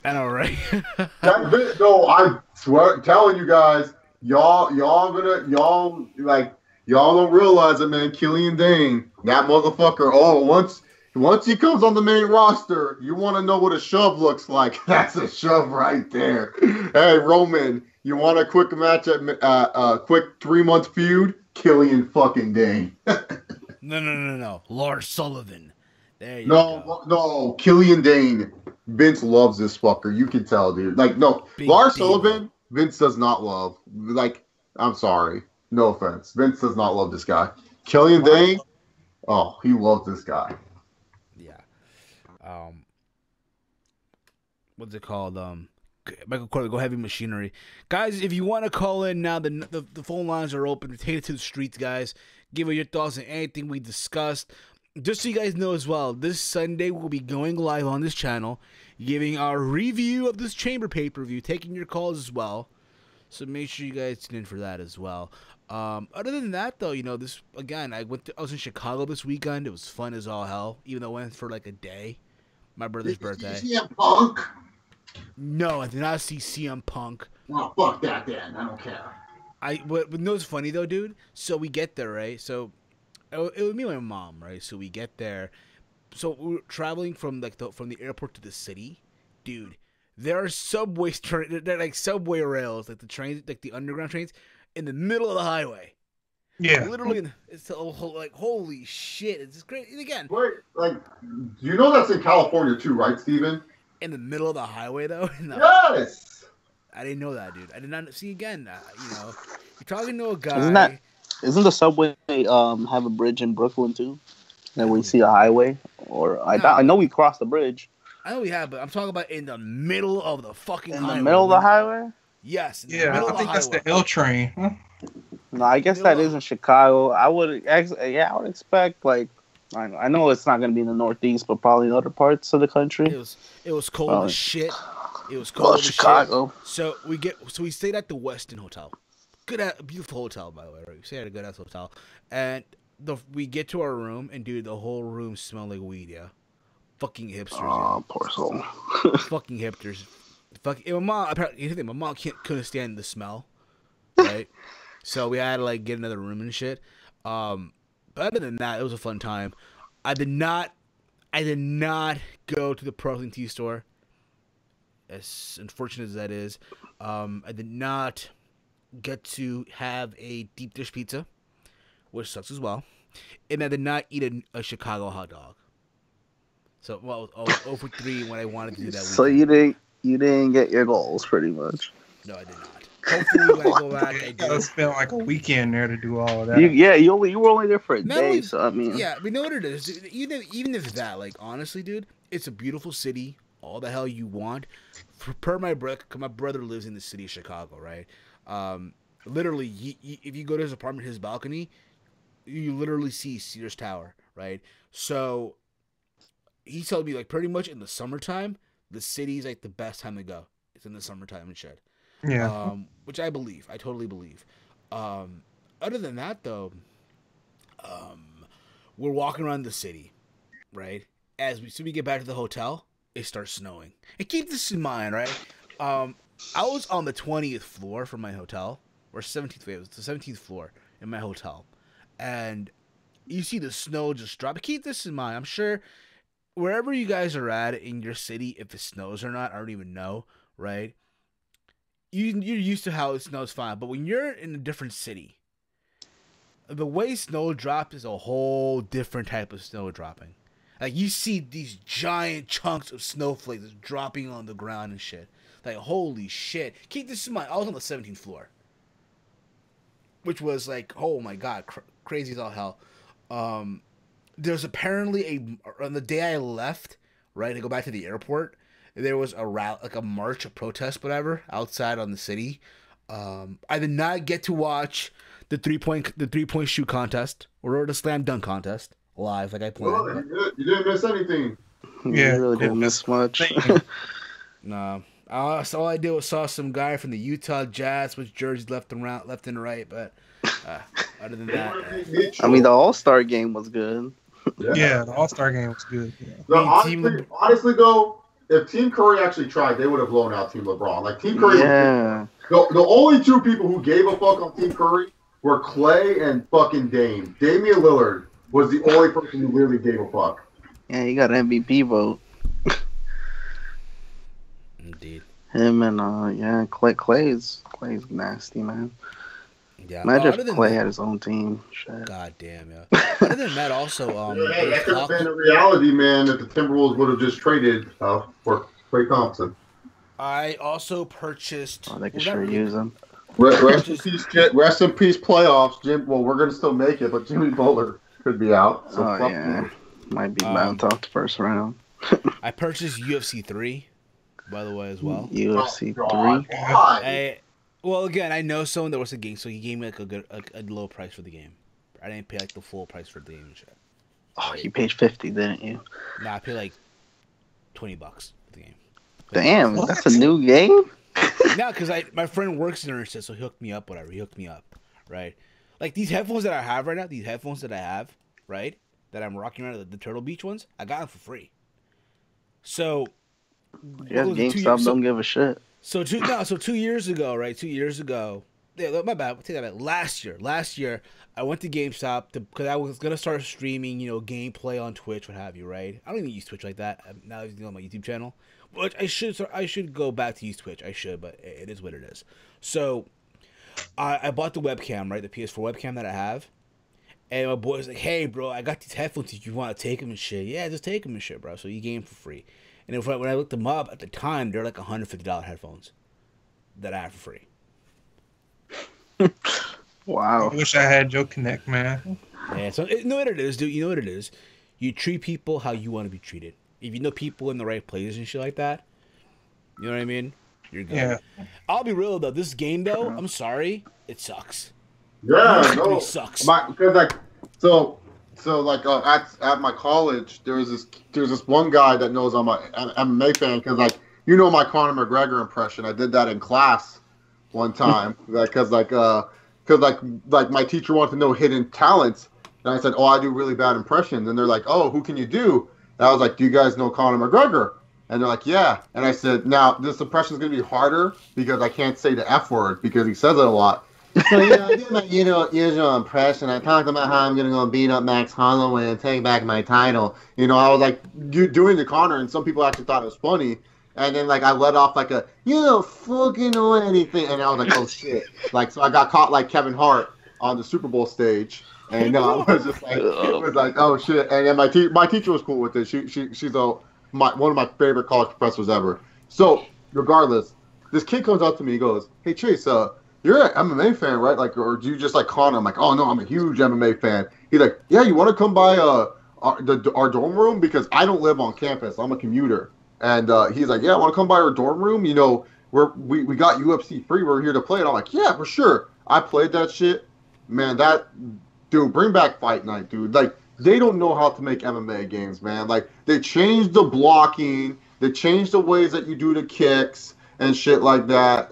I know, right? no, I swear, telling you guys, y'all don't realize it, man. Killian Dane, that motherfucker. Oh, once he comes on the main roster, you want to know what a shove looks like. That's a shove right there. Hey, Roman, you want a quick match at a quick 3-month feud? Killian fucking Dane. No. Lars Sullivan. There you go. No, Killian Dane. Vince loves this fucker. You can tell, dude. Like, no, Lars Sullivan, Vince does not love. Like, I'm sorry. No offense. Vince does not love this guy. Killian Dane, oh, he loves this guy. Yeah. What's it called? Michael Corley, Go Heavy Machinery. Guys, if you want to call in now, the phone lines are open. Take it to the streets, guys. Give us your thoughts on anything we discussed. Just so you guys know as well, this Sunday we'll be going live on this channel, giving our review of this Chamber pay-per-view, taking your calls as well. So make sure you guys tune in for that as well. Other than that, though, you know, this again, I was in Chicago this weekend. It was fun as all hell, even though I went for like a day. My brother's birthday. Did you see CM Punk? No, I did not see CM Punk. Well, fuck that then. I don't care. But no, it's funny though, dude. So we get there, right? So it was me and my mom, right? So we get there. So we were traveling from from the airport to the city, dude. There are subway they're like subway rails, like the trains, like the underground trains, in the middle of the highway. Yeah, literally, it's like holy shit. It's just great. And again, wait, like, you know that's in California too, right, Steven? In the middle of the highway, though. No. Yes. I didn't know that, dude. I did not see again. You know, you're talking to a guy. Isn't the subway have a bridge in Brooklyn too? That we see a highway, or I know we crossed the bridge. I know we have, but I'm talking about in the middle of the fucking highway. In the middle of the highway? Yes. Yeah, I think that's the L train. Huh? No, I guess that is in Chicago. I would expect like. I know it's not going to be in the Northeast, but probably in other parts of the country. It was cold as shit. It was cold as Chicago. Shit. So we stayed at the Westin Hotel. Beautiful hotel, by the way. Right? We stayed at a good ass hotel, and we get to our room, and dude, the whole room smelled like weed. Yeah, fucking hipsters. Oh, poor soul. Fucking hipsters. Fucking my mom couldn't stand the smell, right? So we had to like get another room and shit. But other than that, it was a fun time. I did not go to the Pro Tea store. As unfortunate as that is, I did not get to have a deep dish pizza, which sucks as well. And I did not eat a Chicago hot dog. So, well, I was 0 for 3 when I wanted to do that. So weekend. you didn't get your goals, pretty much. No, I did not. Hopefully, when I go back, I do. I spent like a weekend there to do all of that. You were only there for a day, so I mean. Yeah, we know what it is. Dude. Even if that, like, honestly, dude, it's a beautiful city. All the hell you want. Per my brother, my brother lives in the city of Chicago, right? Literally, if you go to his apartment, his balcony, you literally see Sears Tower, right? So he told me, like, pretty much in the summertime, the city's like the best time to go. It's in the summertime and shit. Yeah. Which I believe. I totally believe. Other than that, though, we're walking around the city, right? As we get back to the hotel, it starts snowing. And keep this in mind, right? I was on the 20th floor from my hotel, or 17th. It was the 17th floor in my hotel, and you see the snow just drop. Keep this in mind. I'm sure wherever you guys are at in your city, if it snows or not, I don't even know, right? You're used to how it snows fine, but when you're in a different city, the way snow drops is a whole different type of snow dropping. Like, you see these giant chunks of snowflakes dropping on the ground and shit. Like, holy shit. Keep this in mind, I was on the 17th floor. Which was like, oh my god, crazy as all hell. There's apparently on the day I left, right, to go back to the airport, there was a march, a protest, whatever, outside on the city. I did not get to watch the 3-point shoot contest or the slam dunk contest live like I planned. Well, you didn't miss anything. Yeah, You really didn't miss much. No. All I did was saw some guy from the Utah Jazz with jerseys left and right, but other than that, I mean, the All-Star game was good. Yeah, the All-Star game was good. Yeah. So honestly, though, if Team Curry actually tried, they would have blown out Team LeBron. Like Team Curry, the only two people who gave a fuck on Team Curry were Clay and fucking Dame. Damian Lillard was the only person who really gave a fuck. Yeah, he got an MVP vote. Indeed. Him and Clay's nasty, man. Yeah. Imagine if Clay had his own team. Shit. God damn, yeah. Other than that, also, that could have been a reality, man, if the Timberwolves would have just traded for Klay Thompson. I also purchased. Oh, they could sure use him. Rest in peace, playoffs, Jim. Well, we're gonna still make it, but Jimmy Butler could be out. So yeah, might be bounced off the first round. I purchased UFC 3, by the way, as well. UFC 3. Well, again, I know someone that was a game, so he gave me like a low price for the game. I didn't pay like the full price for the game and shit. Oh, you paid $50, didn't you? Nah, I paid like $20 for the game. Damn, that's a new game? No, because my friend works in there and shit, so he hooked me up, whatever. He hooked me up, right? Like these headphones that I have right now, right? That I'm rocking around, the Turtle Beach ones, I got them for free. So, yeah, GameStop don't give a shit. So 2 years ago, right? 2 years ago, yeah, my bad. Take that back. Last year, I went to GameStop because I was gonna start streaming, gameplay on Twitch, what have you, right? I don't even use Twitch like that. Now I'm using it on my YouTube channel, which I should go back to use Twitch. I should, but it is what it is. So, I bought the webcam, right? The PS4 webcam that I have, and my boy's like, "Hey, bro, I got these headphones. If you want to take them and shit, yeah, just take them and shit, bro." So you get them for free. And when I looked them up at the time, they're like $150 headphones that I have for free. Wow. I wish I had your Connect, man. Yeah, so you know what it is, dude. You know what it is. You treat people how you want to be treated. If you know people in the right places and shit like that, you know what I mean? You're good. Yeah. I'll be real though. This game though, I'm sorry, it sucks. Yeah, It no, sucks. At my college, there's this one guy that knows I'm an MMA fan because my Conor McGregor impression. I did that in class one time because my teacher wanted to know hidden talents, and I said, "Oh, I do really bad impressions," and they're like, "Oh, who can you do?" And I was like, "Do you guys know Conor McGregor?" And they're like, "Yeah," and I said, "Now this impression is gonna be harder because I can't say the F word because he says it a lot." So, I did my usual impression. I talked about how I'm going to go beat up Max Holloway and take back my title. I was like doing the Connor, and some people actually thought it was funny. And then, I let off you don't fucking know anything. And I was like, oh, shit. So I got caught like Kevin Hart on the Super Bowl stage. And I was just like, it was like, oh, shit. And then my teacher was cool with it. She's one of my favorite college professors ever. So, regardless, this kid comes up to me. He goes, "Hey, Chase, you're an MMA fan, right? Or do you just like Connor?" I'm like, "Oh no, I'm a huge MMA fan." He's like, "Yeah, you want to come by our dorm room because I don't live on campus. I'm a commuter." And he's like, "Yeah, I want to come by our dorm room. We got UFC free. We're here to play." And I'm like, "Yeah, for sure." I played that shit, man. Dude, bring back Fight Night, dude. They don't know how to make MMA games, man. They changed the blocking, they changed the ways that you do the kicks and shit like that.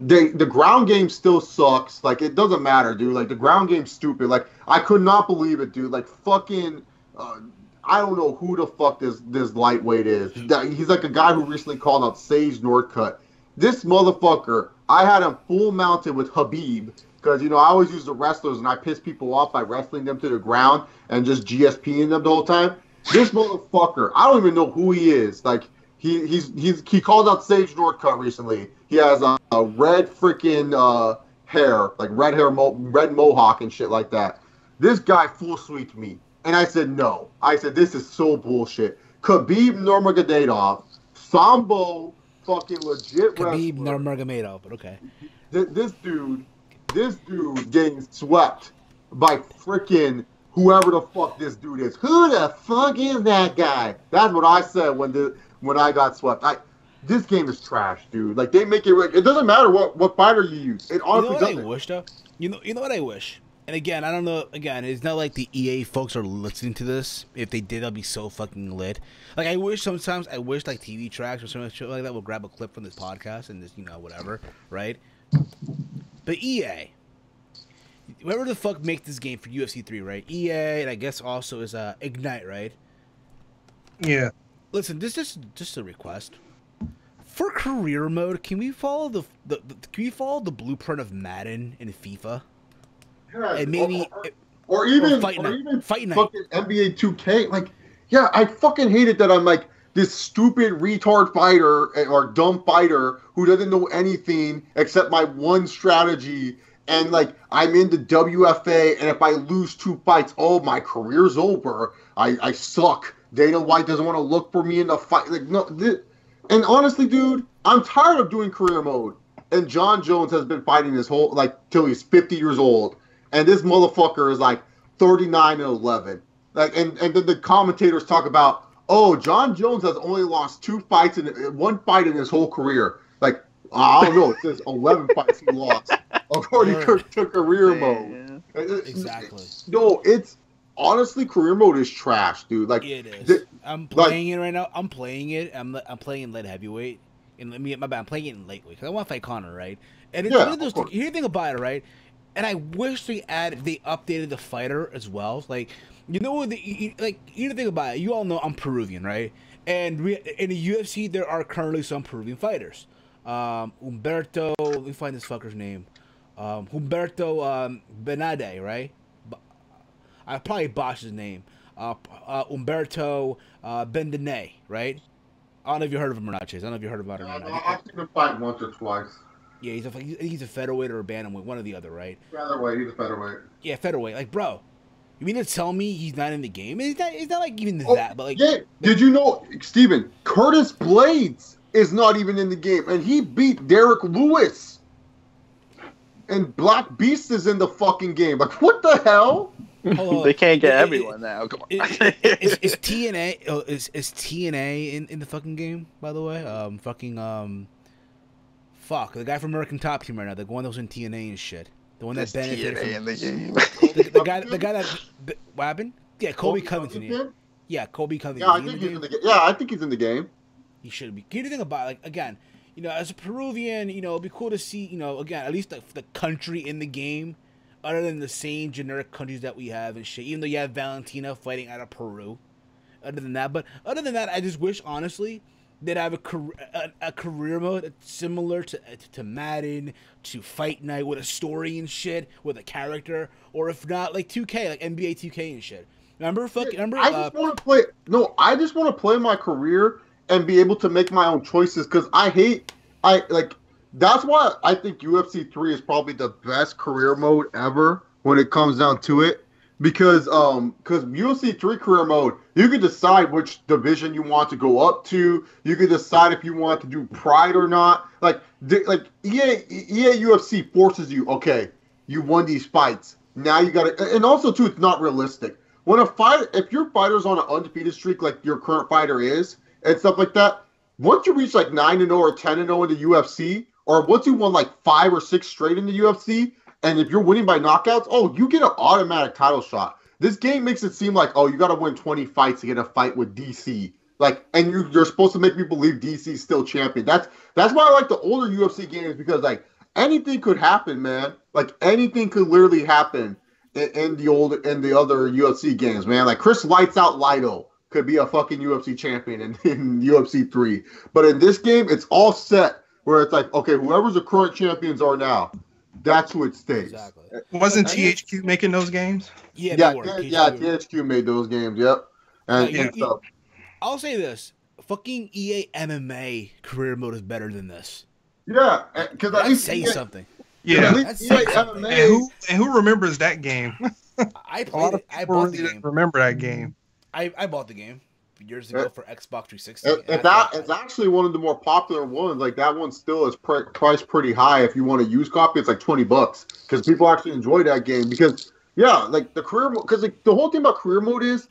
The ground game still sucks. It doesn't matter, dude. The ground game's stupid. I could not believe it, dude. Fucking, I don't know who the fuck this lightweight is. He's a guy who recently called out Sage Northcutt. This motherfucker, I had him full mounted with Habib because, I always use the wrestlers and I piss people off by wrestling them to the ground and just GSPing them the whole time. This motherfucker, I don't even know who he is. He called out Sage Northcutt recently. He has a red freaking hair, red hair, red mohawk and shit like that. This guy full sweeped me, and I said no. I said this is so bullshit. Khabib Nurmagomedov, Sambo, fucking legit wrestler. Khabib Nurmagomedov, but okay. This dude getting swept by freaking whoever the fuck this dude is. Who the fuck is that guy? That's what I said when I got swept. this game is trash, dude. Like they make it. It doesn't matter what fighter you use. It honestly you know what doesn't. I wish though. You know what I wish. And again, I don't know. Again, it's not like the EA folks are listening to this. If they did, I'd be so fucking lit. Like I wish sometimes, like TV tracks or something like that will grab a clip from this podcast and just whatever, right? But EA, whoever the fuck make this game for UFC 3, right? EA, and I guess also is Ignite, right? Yeah. Listen, this is just a request. For career mode, can we follow the blueprint of Madden and FIFA? Yeah, And maybe or even Fight Night. fucking NBA 2K. Like, yeah, I fucking hate it that I'm like this stupid retard fighter or dumb fighter who doesn't know anything except my one strategy. And like I'm in the WFA, and if I lose 2 fights, oh, my career's over. I suck. Dana White doesn't want to look for me in the fight. Like no, and honestly, dude, I'm tired of doing career mode. And John Jones has been fighting this whole till he's 50 years old. And this motherfucker is like 39-11. Like, and then the commentators talk about, oh, John Jones has only lost 2 fights in 1 fight in his whole career. Like, I don't know. It says 11 fights he lost according to career mode. Exactly. No, it's honestly career mode is trash, dude. Like it is. I'm playing it right now. I'm playing it. I'm playing in light heavyweight. And let me get my bad. I'm playing it in lightweight because I want to fight Connor, right? And it's one of those. Here's the thing about it, right? And I wish they updated the fighter as well. Like, you know the thing about it. You all know I'm Peruvian, right? And in the UFC there are currently some Peruvian fighters. Humberto, let me find this fucker's name. Humberto Benade, right? I probably botched his name. Humberto Bendene, right? I don't know if you heard of him or not, Chase. I don't know if you heard about him or not. I've seen him fight once or twice. Yeah, he's a featherweight or a bantamweight, one or the other, right? Featherweight, he's a featherweight. Yeah, featherweight. Like, bro, you mean to tell me he's not in the game? It's not like even that, but like. Yeah, did you know, Steven, Curtis Blades is not even in the game, and he beat Derek Lewis. And Black Beast is in the fucking game. Like, what the hell? They can't get everyone now. Come on. Is TNA is TNA in the fucking game? By the way, fuck the guy from American Top Team right now. The one that was in TNA and shit. The one that benefited TNA in the game. the guy that what happened? Yeah, Kobe Covington. Yeah, Kobe Covington. Yeah, I think he's in the game. Yeah, I think he's in the game. He should be. Can you think about like again? As a Peruvian, it'd be cool to see, again, at least the country in the game, other than the same generic countries that we have and shit. Even though you have Valentina fighting out of Peru, other than that, I just wish honestly that I have a career mode that's similar to Madden, to Fight Night with a story and shit, with a character, or if not like 2K, like NBA 2K and shit. Remember? I just want to play. No, I just want to play my career and be able to make my own choices because that's why I think UFC 3 is probably the best career mode ever when it comes down to it. Because UFC 3 career mode, you can decide which division you want to go up to. You can decide if you want to do Pride or not. Like EA UFC forces you, okay, you won these fights. Now you got to, and also too, it's not realistic. When if your fighter's on an undefeated streak like your current fighter is, and stuff like that, once you reach like 9-0 or 10-0 in the UFC, or once you won like 5 or 6 straight in the UFC, and if you're winning by knockouts, oh, you get an automatic title shot. This game makes it seem like, oh, you got to win 20 fights to get a fight with DC. Like, and you're supposed to make me believe DC's still champion. That's why I like the older UFC games, because like anything could happen, man. Like anything could literally happen in the other UFC games, man. Like Chris Lights Out Lido could be a fucking UFC champion in UFC 3. But in this game, it's all set where it's like, okay, whoever's the current champions are now, that's who it stays. Exactly. Wasn't THQ making those games? Yeah, THQ made those games, yep. And stuff. I'll say this. Fucking EA MMA career mode is better than this. Yeah, because at least say something. Yeah. MMA. And who remembers that game? I played it. I bought the game. Remember that game? I bought the game years ago for Xbox 360. It's actually one of the more popular ones. Like that one still is priced pretty high. If you want a used copy, it's like $20 because people actually enjoy that game. Because like the career mode. Because like, the whole thing about career mode is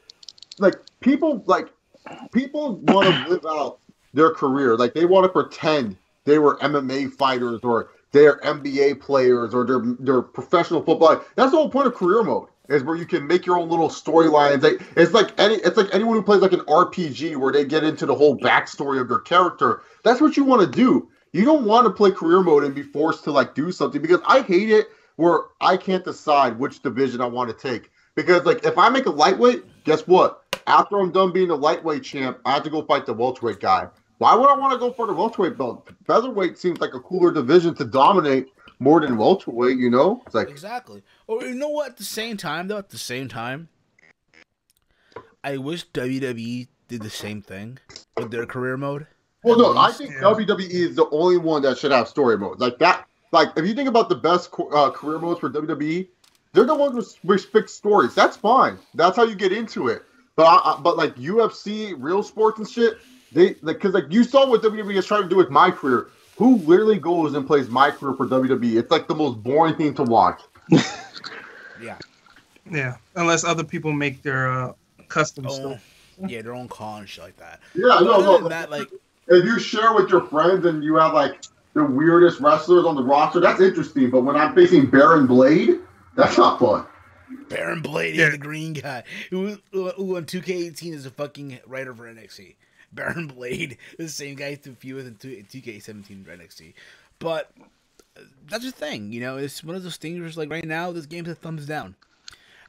like people want to live out their career. Like they want to pretend they were MMA fighters or they're NBA players or they're professional football. That's the whole point of career mode is where you can make your own little storylines. It's like anyone who plays like an RPG where they get into the whole backstory of their character. That's what you want to do. You don't want to play career mode and be forced to like do something because I hate it where I can't decide which division I want to take. Because like if I make a lightweight, guess what? After I'm done being the lightweight champ, I have to go fight the welterweight guy. Why would I want to go for the welterweight belt? Featherweight seems like a cooler division to dominate more than welterweight, you know? It's like exactly. Or you know what? At the same time, I wish WWE did the same thing with their career mode. well, no, I think WWE is the only one that should have story mode like that. Like if you think about the best career modes for WWE, they're the ones with fixed stories. That's fine. That's how you get into it. But like UFC, real sports and shit, they because like you saw what WWE is trying to do with my career. Who literally goes and plays my career for WWE? It's like the most boring thing to watch. Yeah, unless other people make their custom stuff. Yeah, their own con and shit like that. Yeah, no. That, like, if you share with your friends and you have like the weirdest wrestlers on the roster, that's interesting. But when I'm facing Baron Blade, that's not fun. Baron Blade, the green guy who on 2K18 is a fucking writer for NXT. Baron Blade, the same guy to feud with in 2K17 for NXT. But that's the thing, you know, it's one of those things where like right now, this game's a thumbs down.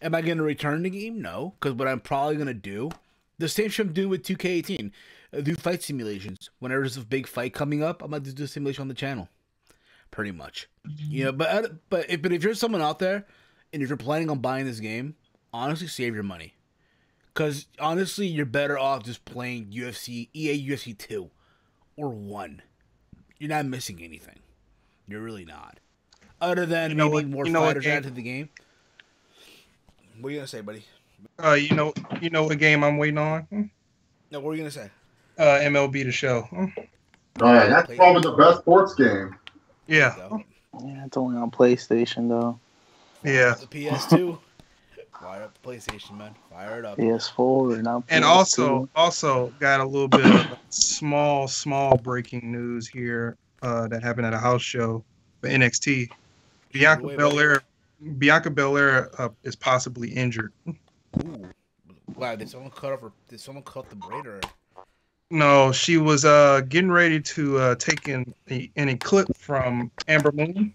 Am I going to return the game? No, because what I'm probably going to do, the same shit I'm doing with 2K18, do fight simulations. Whenever there's a big fight coming up, I'm going to do a simulation on the channel. Pretty much. You know, but if you're someone out there, and if you're planning on buying this game, honestly, save your money. Because, honestly, you're better off just playing EA UFC 2 or 1. You're not missing anything. You're really not. Other than maybe more fighters added to the game. What are you going to say, buddy? You know what game I'm waiting on? No, what are you going to say? MLB The Show. Oh, yeah, that's probably the best sports game. Yeah. Yeah, it's only on PlayStation, though. Yeah. The PS2. Fire up the PlayStation, man. Fire it up. PS4 now. And also got a little bit of small breaking news here that happened at a house show for NXT. Bianca Belair is possibly injured. Ooh. Wow, did someone cut the braid or? No, she was getting ready to take an eclipse from Amber Moon.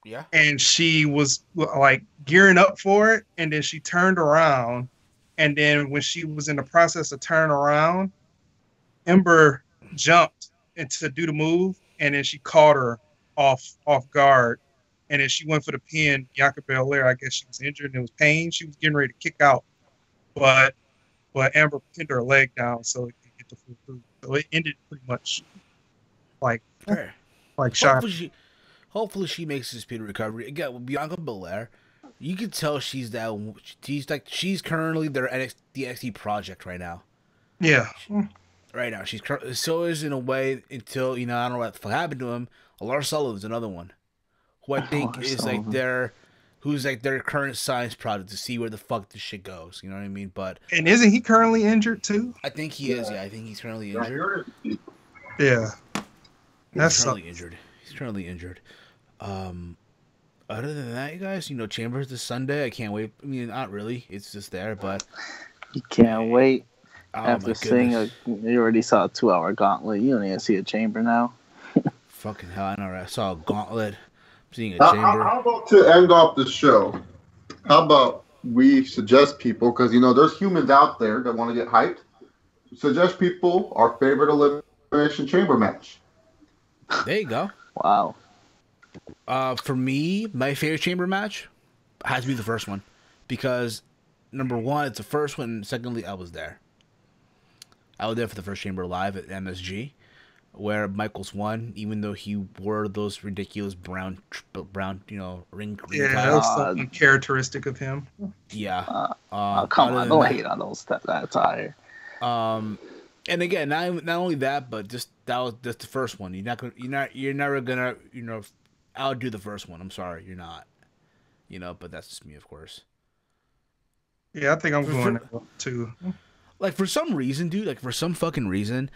Yeah. And she was like gearing up for it, and then she turned around, and then when she was in the process of turning around, Ember jumped to do the move, and then she caught her off guard, and then she went for the pin. Bianca Belair, I guess she was injured and it was pain. She was getting ready to kick out, but Amber pinned her leg down so it could get the full through. So it ended pretty much like shot. Hopefully she makes a speedy recovery. Again, with Bianca Belair, you can tell she's currently the NXT project right now. Yeah. Right now, so is in a way until I don't know what the fuck happened to him. Lars Sullivan's another one, who I think is like their current science project to see where the fuck this shit goes. You know what I mean? And isn't he currently injured too? I think he is. Yeah, I think he's currently injured. Yeah, He's currently injured. Other than that, you guys, Chambers this Sunday. I can't wait. I mean, not really. It's just there, but you can't wait. Oh, after seeing you already saw a 2-hour gauntlet. You don't even see a chamber now. Fucking hell! I know. Right? I saw a gauntlet. I'm seeing a chamber. How about to end off the show? How about we suggest people, because there's humans out there that want to get hyped. Suggest people our favorite elimination chamber match. There you go. Wow. For me, my favorite chamber match has to be the first one, because number one, it's the first one. And secondly, I was there. I was there for the first chamber live at MSG, where Michaels won, even though he wore those ridiculous brown, ring. Yeah, that was something characteristic of him. Yeah. Come on, don't hate on that attire. And again, not only that, but that's the first one. You're never gonna outdo the first one. I'm sorry, you're not. But that's just me, of course. Yeah, I think I'm going to too. Like, for some reason, dude, for some fucking reason,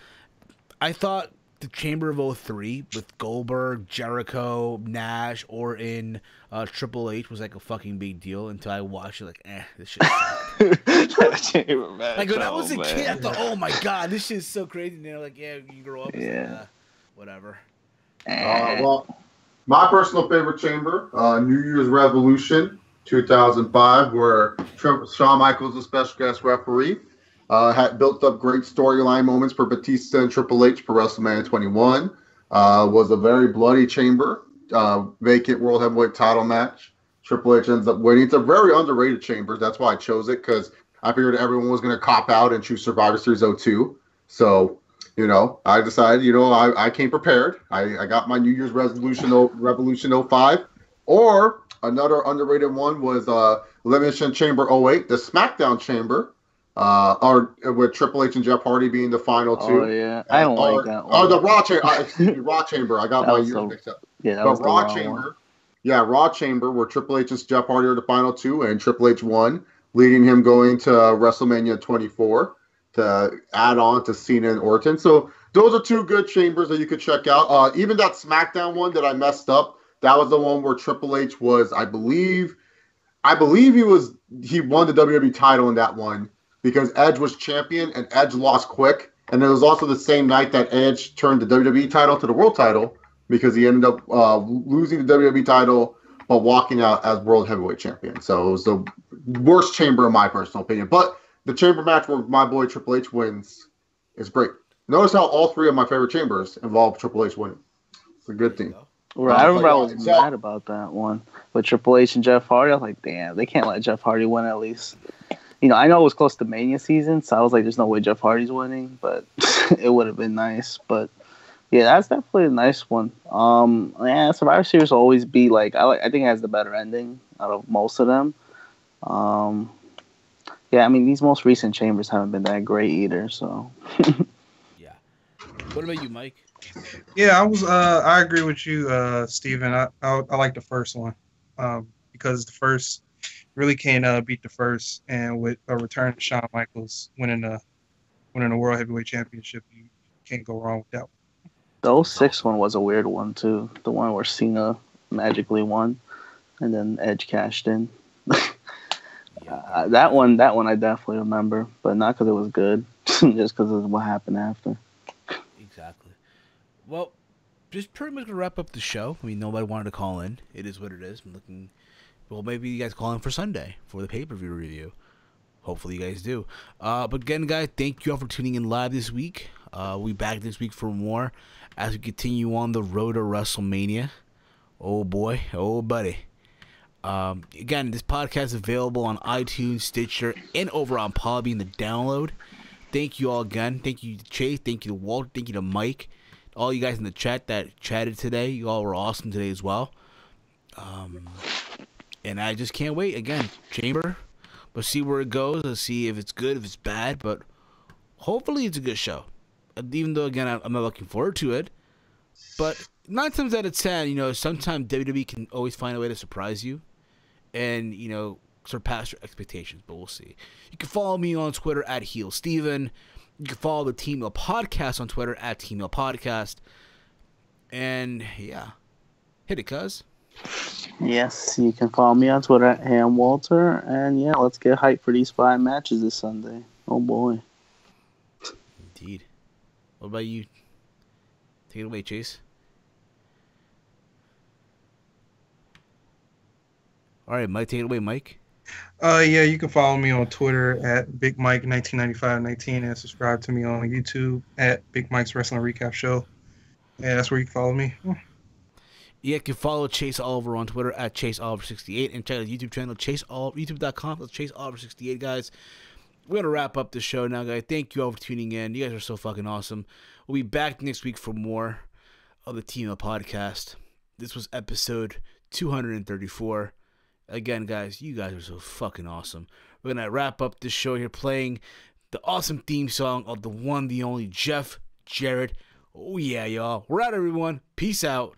I thought the Chamber of 03 with Goldberg, Jericho, Nash, Orton, Triple H was like a fucking big deal until I watched it. Like, this shit sucked. That chamber match. Like when I was a man. kid, I thought, oh my god, this shit is so crazy. And they're like, yeah, you grow up. It's like, whatever. Well, my personal favorite chamber, New Year's Revolution 2005, where Shawn Michaels, the special guest referee, had built up great storyline moments for Batista and Triple H for WrestleMania 21. Was a very bloody chamber, vacant World Heavyweight title match. Triple H ends up winning. It's a very underrated chamber. That's why I chose it, because I figured everyone was going to cop out and choose Survivor Series 02. So, I decided, I came prepared. I got my New Year's Revolution 05. Or another underrated one was Elimination Chamber 08, the SmackDown Chamber. Or with Triple H and Jeff Hardy being the final two. Oh yeah, I don't like that one. Oh, the Raw Chamber. Excuse me, Raw Chamber. I got my years mixed up. Yeah, that was the Raw wrong Chamber. one. Yeah, Raw Chamber, where Triple H and Jeff Hardy are the final two, and Triple H won, leading him going to WrestleMania 24 to add on to Cena and Orton. So those are two good chambers that you could check out. Even that SmackDown one that I messed up, that was the one where Triple H was, I believe he won the WWE title in that one, because Edge was champion and Edge lost quick. And it was also the same night that Edge turned the WWE title to the world title, because he ended up losing the WWE title but walking out as world heavyweight champion. So it was the worst chamber in my personal opinion. But the chamber match where my boy Triple H wins is great. Notice how all three of my favorite chambers involve Triple H winning. It's a good thing. Right, I remember I was mad about that one with Triple H and Jeff Hardy. I was like, damn, they can't let Jeff Hardy win at least. I know it was close to Mania season, so I was like, there's no way Jeff Hardy's winning, but it would have been nice. But yeah, that's definitely a nice one. Survivor Series will always be like, I think it has the better ending out of most of them. These most recent chambers haven't been that great either. So. Yeah. What about you, Mike? Yeah, I agree with you, Steven. I like the first one, because the first really can't beat the first, and with a return to Shawn Michaels winning the World Heavyweight Championship, you can't go wrong with that one. The 06 one was a weird one too. The one where Cena magically won, and then Edge cashed in. That one I definitely remember, but not because it was good, just because of what happened after. Exactly. Well, just pretty much gonna wrap up the show. I mean, nobody wanted to call in. It is what it is. I'm looking. Well, maybe you guys call in for Sunday for the pay-per-view review. Hopefully you guys do. But again, guys, thank you all for tuning in live this week. We'll be back this week for more as we continue on the road to WrestleMania. Oh, boy. Oh, buddy. Again, this podcast is available on iTunes, Stitcher, and over on Podbean, the download. Thank you all again. Thank you to Chase. Thank you to Walt. Thank you to Mike. All you guys in the chat that chatted today. You all were awesome today as well. And I just can't wait. Again, Chamber. Let's see where it goes. Let's see if it's good, if it's bad. But hopefully it's a good show. Even though, again, I'm not looking forward to it. But 9 times out of 10, sometimes WWE can always find a way to surprise you. And, surpass your expectations. But we'll see. You can follow me on Twitter at HeelSteven. You can follow the Team Meal Podcast on Twitter at Team Meal Podcast. And, yeah. Hit it, cuz. Yes, you can follow me on Twitter at HamWalter. And yeah, let's get hyped for these 5 matches this Sunday. Oh boy. Indeed. What about you? Take it away, Chase. All right, Mike, take it away, Mike. Yeah, you can follow me on Twitter at BigMike199519 and subscribe to me on YouTube at Big Mike's Wrestling Recap Show. Yeah, that's where you can follow me. Yeah, you can follow Chase Oliver on Twitter at ChaseOliver68 and check out the YouTube channel, youtube.com. That's ChaseOliver68, guys. We're going to wrap up the show now, guys. Thank you all for tuning in. You guys are so fucking awesome. We'll be back next week for more of the Team Up Podcast. This was episode 234. Again, guys, you guys are so fucking awesome. We're going to wrap up this show here playing the awesome theme song of the one, the only Jeff Jarrett. Oh, yeah, y'all. We're out, everyone. Peace out.